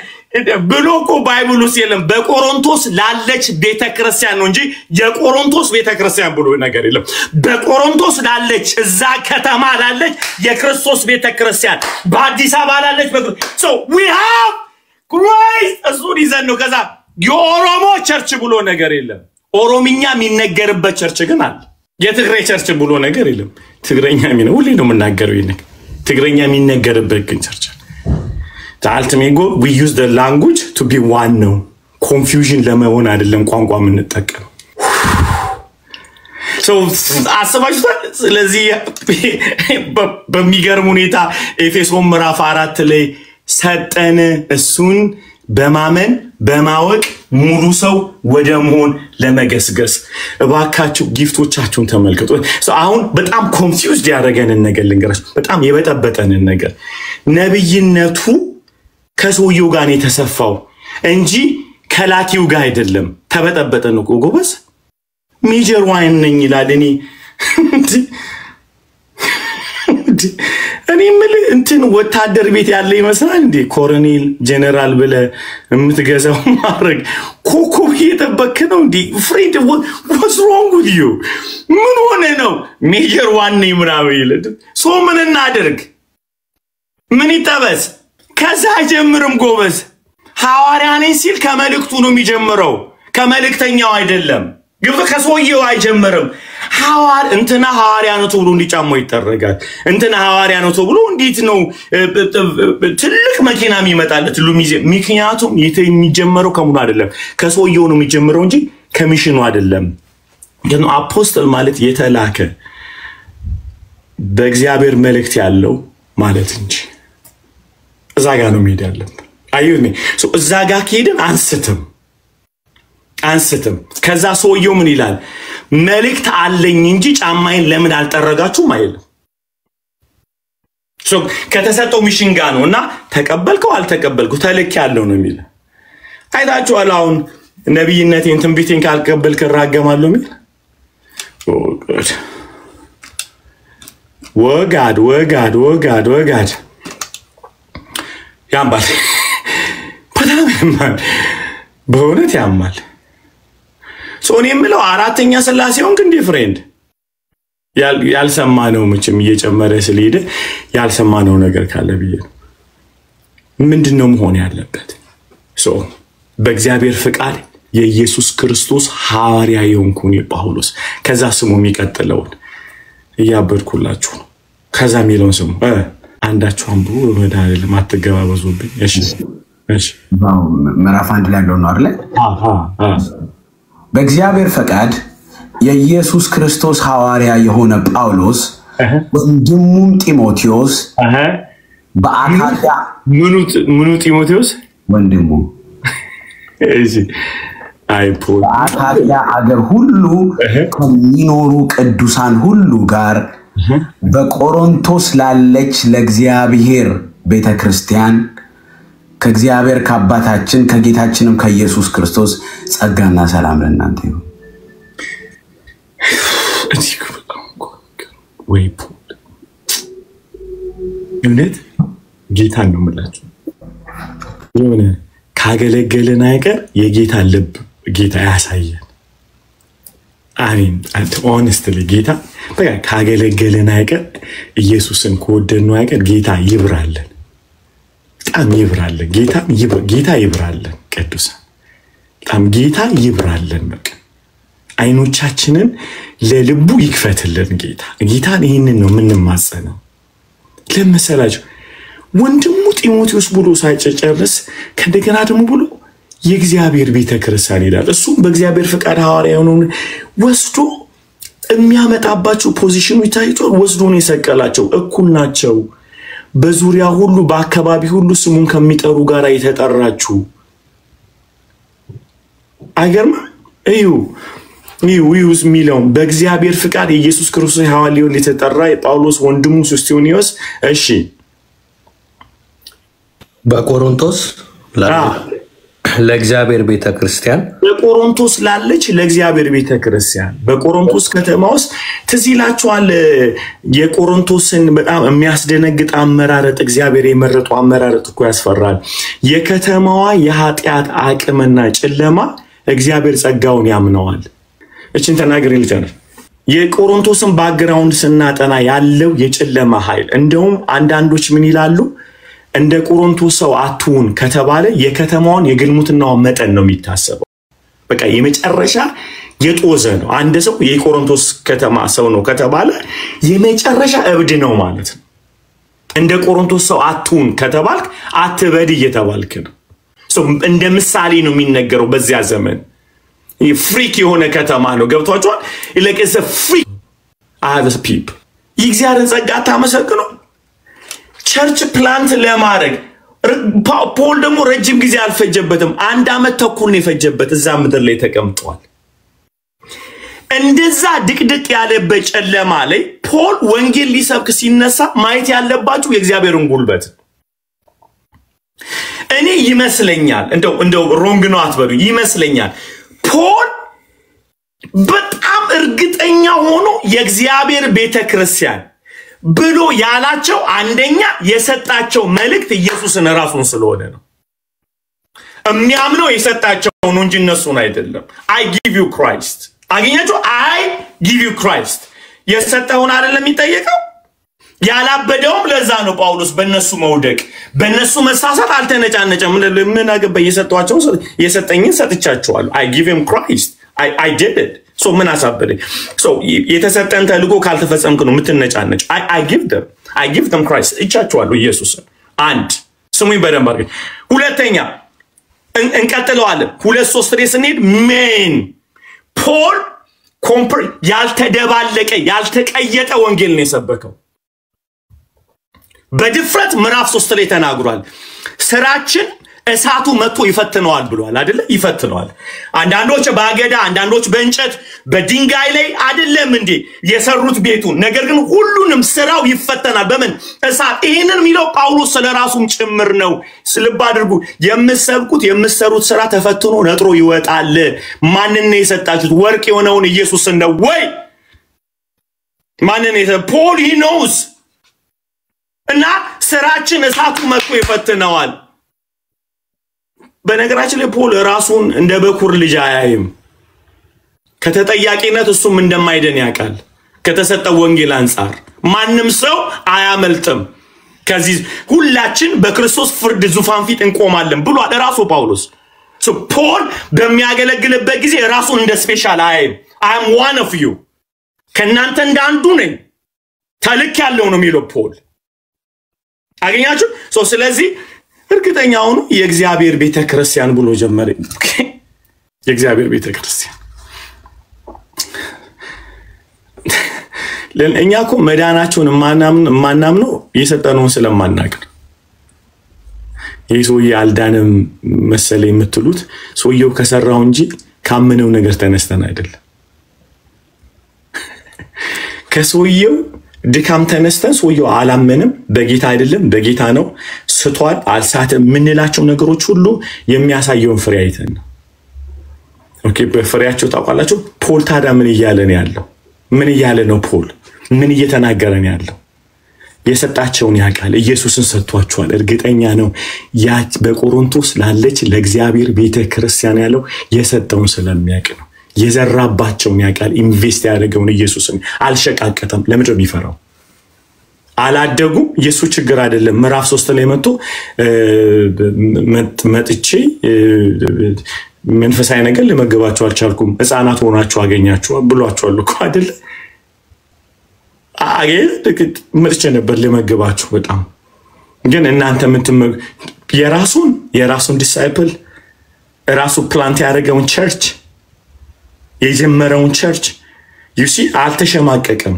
ብሎኮ ባይብሉ ሲለም በቆሮንቶስ ላለች ቤተክርስቲያን ነው እንጂ የቆሮንቶስ ቤተክርስቲያን ብሎ ነገር የለም በቆሮንቶስ ላለች እዛ ከተማ ላለች የክርስቶስ ቤተክርስቲያን በአዲስ አበባ ላለች so we have Christ እሱን ይዘን ነው ከዛ የኦሮሞ ቸርች ብሎ ነገር የለም ኦሮሚኛ የሚነገርበት ቸርች ግን አለ የትግሬ ቸርች ብሎ ነገር የለም ትግሬኛ ምን ሁሌ ነው የምናገረው ይነክ ትግሬኛ የሚነገርበት ግን ቸርች The ultimate goal, we use the language to be one now. Confusion ለመሆን አይደለም ቋንቋ የምንጠቀም So አስባችሁታል ስለዚህ በሚገርም ሁኔታ ኤፌሶን ምዕራፍ 4 ላይ ሰጠን እሱን በማመን በማወቅ ሙሉ ሰው ወደ መሆን ለመገስገስ እባካችሁ ጊፍቶቻችሁን ተመልከቱ አሁን በጣም ኮንፊውዝድ ያደረገንን ነገር ልንገራችሁ በጣም የበጠበጠንን ነገር ነብይነቱ ከሰውየው ጋር ነው የተሰፋው እንጂ ከላኪው ጋር አይደለም ተበጠበጠን እኮ ጎበስ ሜጀር ዋይን ነኝ ይላል እኔ ምን እንትን ወታደር ቤት ያለ ይመስላል እንዴ ኮሎኔል ጀነራል ብለ የምትገዛው ማረግ ኮኮብ እየጠበክ ነው እንዴ ፍሬድ what's wrong with you ምን ሆነ ነው ሜጀር ዋን ነኝ ምናምን ይላል ሶ ምን እናደርግ ምን ይጠበስ ከዛ ጀምርም ጎበዝ ሐዋርያ ነኝ ሲል ከመልእክቱ ነው የሚጀምረው ከመልእክተኛው አይደለም ግብ ከሰውየው አይጀምርም እንትና ሐዋርያ ነው ተብሎ እንዲጫማው ይተረጋል እንትና ሐዋርያ ነው ተብሎ እንዴት ነው ትልቅ መኪና የሚመጣለት ምክንያቱም የሚጀምረው ከሙሉ አይደለም ከሰውየው ነው የሚጀምረው እንጂ ከሚሽኑ አይደለም ግን አፖስቶል ማለት የተላከ በእግዚአብሔር መልእክት ያለው ማለት እንጂ እዛ ጋር ነው የሚሄድ ያለበት አዩኝ ሶ እዛ ጋር ከሄድን አንስተም ከዛ ሰውየው ምን ይላል መልእክት አለኝ እንጂ ጫማዬን ለምን አልጠረጋችሁም አይልም ሶ ከተሰጠው ሚሽን ጋር ነውና ተቀበልከው አልተቀበልከው ተልክ ያለው ነው የሚል አይታችኋል አሁን ነብይነቴን ትንቢቴን ካልቀበልክ ራገማለሁ የሚል ወጋድ ያምባል በጣም ያማል በእውነት ያማል ሶኔ የምለው አራተኛ ስላሴውን ግን ዲፍሬንድ ያልሰማነው ምንም እየጨመረ ስለሄደ ያልሰማነው ነገር ካለ ብዬ ምንድነው መሆን ያለበት ሶ በእግዚአብሔር ፍቃድ የኢየሱስ ክርስቶስ ሐዋርያ የሆንኩኝ ጳውሎስ ከዛ ስሙ የሚቀጥለው ያበርኩላችሁ ከዛ ሚሊዮን ስሙ አንዳችሁ አንብሩ ወዳለ ማተገባበዙብኝ እሺ ምዕራፍ 1 ላይ ነው አይደል በእግዚአብሔር ፍቃድ የኢየሱስ ክርስቶስ ሐዋርያ የሆነ ጳውሎስ ወንድሙም ጢሞቴዎስ በአካያ ምኑ ጢሞቴዎስ ወንድሙ እሺ አይፖል በአካያ አገር ሁሉ ከሚኖሩ ቅዱሳን ሁሉ ጋር በቆሮንቶስ ላለች ለእግዚአብሔር ቤተክርስቲያን ከእግዚአብሔር ከአባታችን ከጌታችንም ከኢየሱስ ክርስቶስ ጸጋና ሰላም ለእናንተ ይሁን ወይ እውነት ጌታ ነው የምላችሁ የሆነ ካገለገለን አይቀር የጌታ ልብ ጌታ ያሳየን አሜን አንተ honestly ጌታ በቃ ካገለገለን አይቀር ኢየሱስን ከወደድነው አይቀር ጌታ ይብራለን በጣም ይብራለን ጌታ ይብራለን ቅዱሳን በጣም ጌታ ይብራለን በቃ አይኖቻችንን ለልቡ ይክፈትልን ጌታን ይሄንን ነው ምንማጸነው ለምሳሌው ወንድሙ ጢሞቴዎስ ብሎ ሳይጨርስ ከደገና ደግሞ ብሎ የእግዚአብሔር ቤተክርስቲያን ይላል እሱም በእግዚአብሔር ፍቃድ ሐዋርያ ሆኖ ወስዶ የሚያመጣባቸው ፖዚሽኑ ይታይቷል ወስዶ ነው የሰቀላቸው እኩል ናቸው በዙሪያ ሁሉ በአካባቢ ሁሉ ስሙን ከሚጠሩ ጋር የተጠራችሁ አይገርም እዩ ዊውስ ሚለው በእግዚአብሔር ፍቃድ ኢየሱስ ክርስቶስ ሐዋርያው የተጠራ ጳውሎስ ወንድሙ ሶስቴኒዮስ እሺ በቆሮንቶስ ለእግዚአብሔር ቤተክርስቲያን በቆሮንቶስ ላለች ለእግዚአብሔር ቤተክርስቲያን በቆሮንቶስ ከተማ ውስጥ ትዚላችኋል የቆሮንቶስን በጣም የሚያስደነግጥ አመራረጥ እግዚአብሔር የመረጠው አመራረጥ እኮ ያስፈራል የከተማዋ የኃጢአት አቅምና ጨለማ እግዚአብሔር ጸጋውን ያምነዋል እቺን ተናገር ይልታል የቆሮንቶስን ባክግራውንድ ስናጠና ያለው የጨለማ ኃይል እንደውም አንዳንዶች ምን ይላሉ እንደ ቆሮንቶስ ሰው አትሁን ከተባለ የከተማውን የግልሙትናው መጠን ነው የሚታሰበው በቃ የመጨረሻ የጦዘ ነው አንድ ሰው የቆሮንቶስ ከተማ ሰው ነው ከተባለ የመጨረሻ እብድ ነው ማለት ነው እንደ ቆሮንቶስ ሰው አትሁን ከተባልክ አትበድ እየተባልክ ነው እንደ ምሳሌ ነው የሚነገረው በዚያ ዘመን ፍሪክ የሆነ ከተማ ነው ገብቷቸዋል like it's a freak other people የእግዚአብሔርን ጸጋ ታመሰግኑ ቸርች ፕላንት ለማድረግ ፖል ደግሞ ረጅም ጊዜ አልፈጀበትም 1 አመት ተኩል ነው የፈጀበት እዛ ምድር ላይ ተቀምጧል እንደዛ ድቅድቅ ያለበት ጨለማ ላይ ፖል ወንጌል ሊሰብክ ሲነሳ ማየት ያለባችሁ የእግዚአብሔርን ጉልበት እኔ ይመስለኛል እንደው ሮንግ ነው አትበሉ ይመስለኛል ፖል በጣም እርግጠኛ ሆኖ የእግዚአብሔር ቤተክርስቲያን ብሎ ያላቸው አንደኛ የሰጣቸው መልእክት ኢየሱስን ራሱን ስለሆነ ነው የሚያምነው የሰጣቸው ነው እንጂ እነሱን አይደለም I give you Christ አገኛችሁ I give you Christ የሰጠውን አይደለም የሚጠየቀው ያላበደውም ለዛ ነው ጳውሎስ በእነሱ መውደቅ በእነሱ መሳሳት አልተነጫነጨም ምን አገባ የሰጣቸው የሰጠኝን ሰጥቻቸዋለሁ I give him Christ I did it so ምን አሳበደ so የተሰጠን ተልጎ ካልተፈጸምክ ነው ምትነጫነጭ I give them Christ እቻቸዋለሁ ኢየሱስን አንድ ስሙኝ በደንብ አድርገን ሁለተኛ እንቀጥለዋለን 2-3 ፍሬ ስንሄድ ሜን ፖል ያልተደባለቀ ያልተቀየጠ ወንጌል ነው የሰበከው በድፍረት ምዕራፍ 3 ላይ ተናግሯል ስራችን እሳቱ መጥቶ ይፈትነዋል ብሏል አይደለ ይፈትነዋል አንዳንዶች ባገዳ አንዳንዶች በእንጨት በድንጋይ ላይ አይደለም እንዴ የሰሩት ቤቱን ነገር ግን ሁሉንም ስራው ይፈተናል በምን እሳት ይሄንን ሚለው ጳውሎስ ስለራሱም ጭምር ነው ስልብ አድርጉ የምሰብኩት የምሰሩት ስራ ተፈትኖ ነጥሮ ይወጣል ማንን ነው የሰጣችሁት ወርቅ የሆነውን ኢየሱስን ነው ወይ ማንን ነው ፖል he knows እና ስራችን እሳቱ መጥቶ ይፈትነዋል በነገራችን ላይ ፖል ራሱን እንደ በኩር ልጅ አያይም ከተጠያቂነት እሱም እንደማይደን ያውቃል ከተሰጠው ወንጌል አንፃር ማንንም ሰው አያመልጥም ከዚህ ሁላችን በክርስቶስ ፍርድ ዙፋን ፊት እንቆማለን ብሏል ራሱ ጳውሎስ ፖል በሚያገለግልበት ጊዜ ራሱን እንደ ስፔሻል አያይም I am one of you ከናንተ እንዳንዱ ነኝ ታልክ ያለው ነው የሚለው ፖል አገኛችሁ ስለዚህ እርግጠኛው ነው የእግዚአብሔር ቤተክርስቲያን ብሎ ጀመረ የእግዚአብሔር ቤተክርስቲያን ለእኛኮ መዳናቸውን ማናምነው የሰጠነውን ስለማናውቅ የሰውዬ አልዳንም መሰለኝ የምትሉት ሰውየው ከሰራው እንጂ ካመነው ነገር ተነስተን አይደለም ከሰውየው ድካም ተነስተን ሰውየው አላመንም በጌታ አይደለም በጌታ ነው ስቷል አልሳተም ምንላቸው ነገሮች ሁሉ የሚያሳየውን ፍሬ አይተን ኦኬ በፍሬያቸው ታውቃላችሁ ፖል ታዲያ ምን እያለ ነው ያለው ምን እያለ ነው ፖል ምን እየተናገረ ነው ያለው የሰጣቸውን ያቃል ኢየሱስን ሰጥቷቸዋል እርግጠኛ ነው ያ በቆሮንቶስ ላለች ለእግዚአብሔር ቤተክርስቲያን ያለው የሰጠውን ስለሚያውቅ ነው የዘራባቸውን ያቃል ኢንቨስት ያደረገውን ኢየሱስን አልሸቃቀተም ለምንድነው ቢፈራው አላደጉም ኢየሱስ ችግር አይደለም ምዕራፍ 3 ላይ መጥቼ መንፈሳዊ ነገር ለመገባቸው አልቻልኩም ህፃናት ሆናችሁ አገኛችሁ ብሏቸዋል እኮ አይደል ምርጭ ነበር ለመገባችሁ በጣም ግን እናንተ የራሱን ዲሳይፕል ራሱ ፕላንት ያደረገውን ቸርች የጀመረውን ቸርች you see አልተሸማቀቀም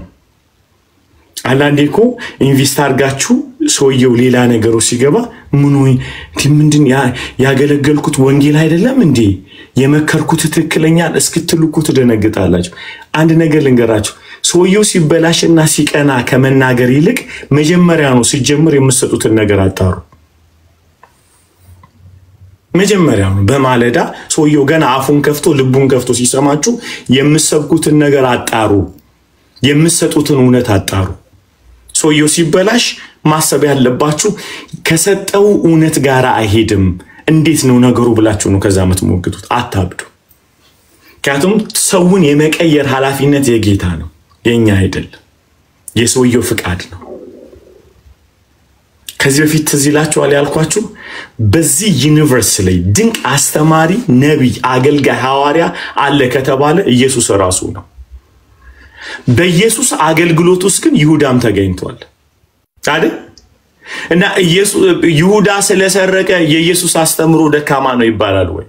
አንዳንዴ እኮ ኢንቨስት አድርጋችሁ ሰውየው ሌላ ነገሩ ሲገባ ምንድን ያገለገልኩት ወንጌል አይደለም እንዴ የመከርኩት ትክክለኛል እስክትልኩ ትደነግጣላችሁ። አንድ ነገር ልንገራችሁ፣ ሰውየው ሲበላሽና ሲቀና ከመናገር ይልቅ መጀመሪያ ነው ሲጀምር የምትሰጡትን ነገር አጣሩ። መጀመሪያ ነው በማለዳ ሰውየው ገና አፉን ከፍቶ ልቡን ከፍቶ ሲሰማችሁ የምትሰብኩትን ነገር አጣሩ፣ የምትሰጡትን እውነት አጣሩ። ሰውየው ሲበላሽ ማሰብ ያለባችሁ ከሰጠው እውነት ጋር አይሄድም እንዴት ነው ነገሩ ብላችሁ ነው ከዛ የምትሞግቱት። አታብዱ። ምክንያቱም ሰውን የመቀየር ኃላፊነት የጌታ ነው፣ የኛ አይደለም፣ የሰውየው ፍቃድ ነው። ከዚህ በፊት ትዝ ይላችኋል ያልኳችሁ በዚህ ዩኒቨርስ ላይ ድንቅ አስተማሪ፣ ነቢይ፣ አገልጋይ፣ ሐዋርያ አለ ከተባለ ኢየሱስ ራሱ ነው። በኢየሱስ አገልግሎት ውስጥ ግን ይሁዳም ተገኝቷል አይደል? እና ይሁዳ ስለሰረቀ የኢየሱስ አስተምሮ ደካማ ነው ይባላል ወይ?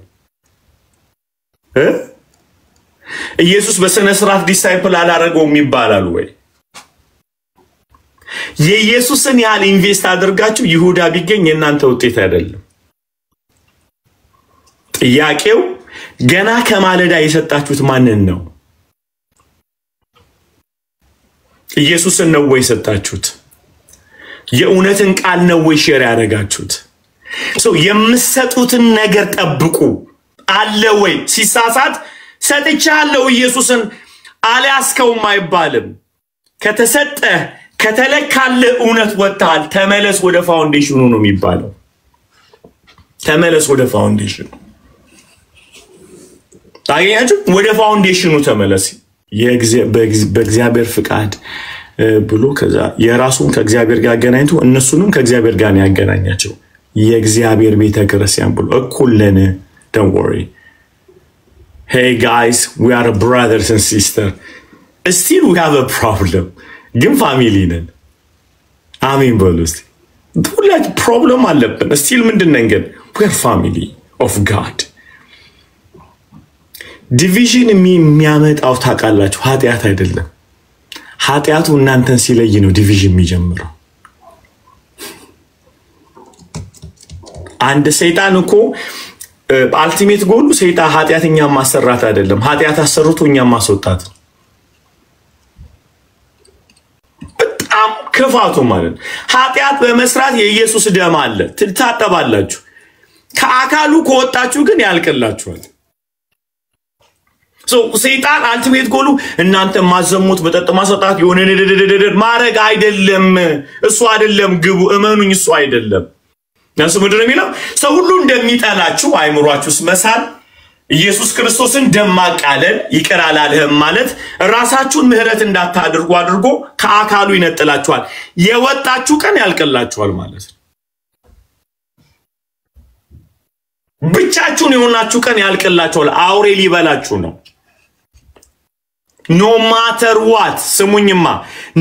ኢየሱስ በስነ ስርዓት ዲሳይፕል አላረገውም ይባላል ወይ? የኢየሱስን ያህል ኢንቨስት አድርጋችሁ ይሁዳ ቢገኝ የእናንተ ውጤት አይደለም። ጥያቄው ገና ከማለዳ የሰጣችሁት ማንን ነው? ኢየሱስን ነው ወይ የሰጣችሁት? የእውነትን ቃል ነው ወይ ሼር ያደረጋችሁት? የምትሰጡትን ነገር ጠብቁ። አለ ወይ? ሲሳሳት ሰጥቻለሁ ኢየሱስን አልያዝከውም አይባልም። ከተሰጠ ከተለካለ እውነት ወጣል ተመለስ ወደ ፋውንዴሽኑ ነው የሚባለው። ተመለስ ወደ ፋውንዴሽኑ። ታገኛችሁ? ወደ ፋውንዴሽኑ ተመለስ። በእግዚአብሔር ፍቃድ ብሎ ከዛ የራሱን ከእግዚአብሔር ጋር አገናኝቶ እነሱንም ከእግዚአብሔር ጋር ያገናኛቸው የእግዚአብሔር ቤተክርስቲያን ብሎ እኩል ነን። don't worry. Hey guys, we are brothers and sisters. Still we have a problem. ግን ፋሚሊ ነን። አሜን በሉ እስቲ። ሁላችን ፕሮብለም አለብን። ስቲል ምንድነው ግን we are family of God. ዲቪዥን የሚያመጣው ታውቃላችሁ ኃጢአት አይደለም። ኃጢአቱ እናንተን ሲለይ ነው ዲቪዥን የሚጀምረው። አንድ ሰይጣን እኮ አልቲሜት ጎሉ ሰይጣን ኃጢአተኛ ማሰራት አይደለም፣ ኃጢአት አሰርቶኛ ማስወጣት ነው። በጣም ክፋቱ ማለት ኃጢአት በመስራት የኢየሱስ ደም አለ ትታጠባላችሁ። ከአካሉ ከወጣችሁ ግን ያልቅላችኋል። ሰይጣን አልቲሜት ጎሉ እናንተ ማዘሙት በጠጥ ማሰጣት የሆነ ማረግ አይደለም። እሱ አይደለም ግቡ፣ እመኑኝ እሱ አይደለም። ነሱ ምድር የሚለው ሰው ሁሉ እንደሚጠላችሁ አይምሯችሁስ መሳል ኢየሱስ ክርስቶስን ደም ማቃለል ይቅር አላለህም ማለት ራሳችሁን ምህረት እንዳታደርጉ አድርጎ ከአካሉ ይነጥላችኋል። የወጣችሁ ቀን ያልቅላችኋል ማለት ነው። ብቻችሁን የሆናችሁ ቀን ያልቅላችኋል። አውሬ ሊበላችሁ ነው። no matter what ስሙኝማ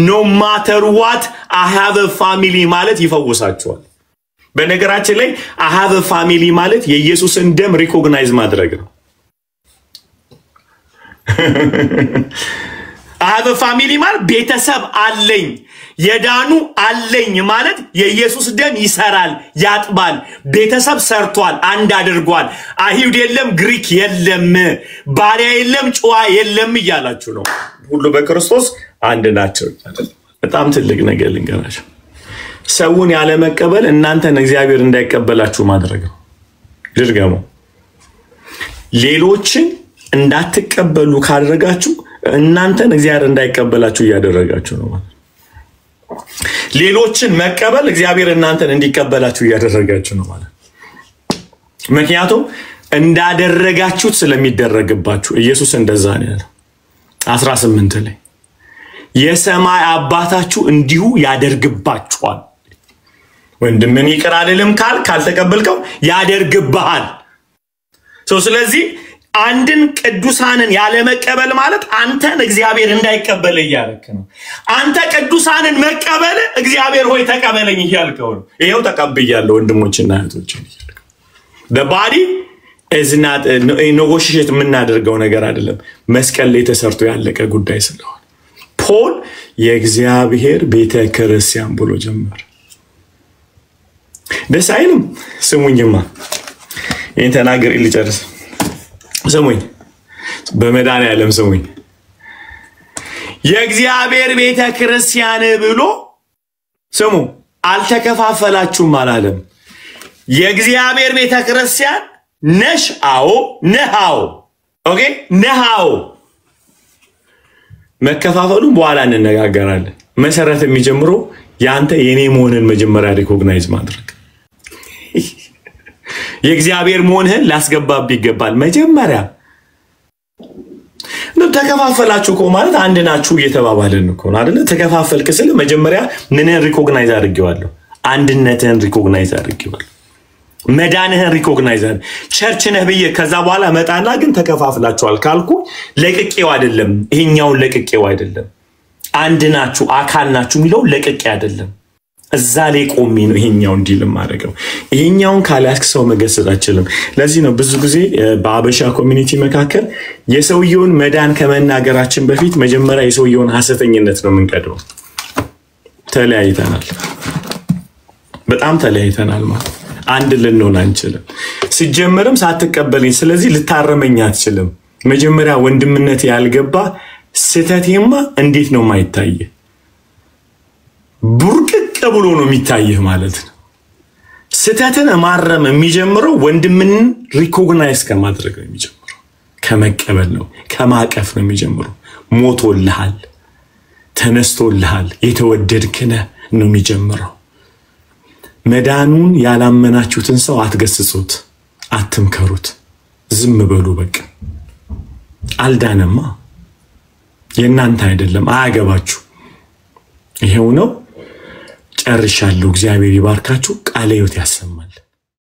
no matter what I have a family ማለት ይፈውሳችኋል። በነገራችን ላይ I have a family ማለት የኢየሱስን ደም ሪኮግናይዝ ማድረግ ነው። I have a family ማለት ቤተሰብ አለኝ የዳኑ አለኝ ማለት የኢየሱስ ደም ይሰራል ያጥባል። ቤተሰብ ሰርቷል፣ አንድ አድርጓል። አይሁድ የለም ግሪክ የለም፣ ባሪያ የለም ጨዋ የለም እያላችሁ ነው። ሁሉ በክርስቶስ አንድ ናቸው። በጣም ትልቅ ነገር ልንገራችሁ። ሰውን ያለ መቀበል እናንተን እግዚአብሔር እንዳይቀበላችሁ ማድረግ ነው። ድርገሙ ሌሎችን እንዳትቀበሉ ካደረጋችሁ እናንተን እግዚአብሔር እንዳይቀበላችሁ ያደረጋችሁ ነው ማለት። ሌሎችን መቀበል እግዚአብሔር እናንተን እንዲቀበላችሁ ያደረጋችሁ ነው ማለት። ምክንያቱም እንዳደረጋችሁት ስለሚደረግባችሁ ኢየሱስ እንደዛ ነው ያለው 18 ላይ የሰማይ አባታችሁ እንዲሁ ያደርግባችኋል። ወንድምን ይቅር አይደለም ካልተቀበልከው ያደርግብሃል። ስለዚህ አንድን ቅዱሳንን ያለ መቀበል ማለት አንተን እግዚአብሔር እንዳይቀበል ያያረክ ነው። አንተ ቅዱሳንን መቀበል እግዚአብሔር ሆይ ተቀበለኝ ይያልከው ነው። ይሄው ተቀበያለሁ ወንድሞችና እህቶች። the body is not negotiate የምናደርገው ነገር አይደለም። መስቀል ላይ ተሰርቶ ያለቀ ጉዳይ ስለሆነ ፖል የእግዚአብሔር ቤተክርስቲያን ብሎ ጀመረ። ደስ አይልም? ስሙኝማ ይሄን ተናገር ልጨርስ። ስሙኝ በመድኃኒዓለም ስሙኝ። የእግዚአብሔር ቤተ ክርስቲያን ብሎ ስሙ አልተከፋፈላችሁም አላለም። የእግዚአብሔር ቤተ ክርስቲያን ነሽ አዎ ነሃው ኦኬ ነሃው መከፋፈሉን በኋላ እንነጋገራለን። መሰረት የሚጀምረው ያንተ የኔ መሆንን መጀመሪያ ሪኮግናይዝ ማድረግ የእግዚአብሔር መሆንህን ላስገባብ ይገባል። መጀመሪያ ነው ተከፋፈላችሁ እኮ ማለት አንድ ናችሁ እየተባባልን እኮ አይደል? ተከፋፈልክ ስለ መጀመሪያ ምንን ሪኮግናይዝ አድርጌዋለሁ? አንድነትን ሪኮግናይዝ አድርጌዋለሁ። መዳንህን ሪኮግናይዝ አድርጌ ቸርች ነህ ብዬ ከዛ በኋላ መጣና ግን ተከፋፍላችኋል ካልኩ ለቅቄው አይደለም። ይሄኛውን ለቅቄው አይደለም። አንድ ናችሁ አካል ናችሁ የሚለው ለቅቄ አይደለም። እዛ ላይ ቆሜ ነው ይሄኛው እንዲል ማድረገው። ይሄኛውን ካላስክ ሰው መገሰጽ አይችልም። ለዚህ ነው ብዙ ጊዜ በአበሻ ኮሚኒቲ መካከል የሰውየውን መዳን ከመናገራችን በፊት መጀመሪያ የሰውየውን ሐሰተኝነት ነው የምንቀደው። ተለያይተናል፣ በጣም ተለያይተናል ማለት አንድ ልንሆን አንችልም። ሲጀመርም ሳትቀበለኝ ስለዚህ ልታረመኝ አትችልም። መጀመሪያ ወንድምነት ያልገባ ስተቴማ እንዴት ነው ማይታይ? ቡርቅቅ ብሎ ነው የሚታየህ ማለት ነው። ስተትን ማረም የሚጀምረው ወንድምን ሪኮግናይዝ ከማድረግ ነው የሚጀምረው። ከመቀበል ነው፣ ከማቀፍ ነው የሚጀምረው። ሞቶልሃል፣ ተነስቶልሃል፣ የተወደድክነ ነው የሚጀምረው። መዳኑን ያላመናችሁትን ሰው አትገስጹት፣ አትምከሩት፣ ዝም በሉ በቃ። አልዳነማ የናንተ አይደለም፣ አያገባችሁ። ይሄው ነው። ጨርሻለሁ። እግዚአብሔር ይባርካችሁ፣ ቃለ ሕይወት ያሰማል።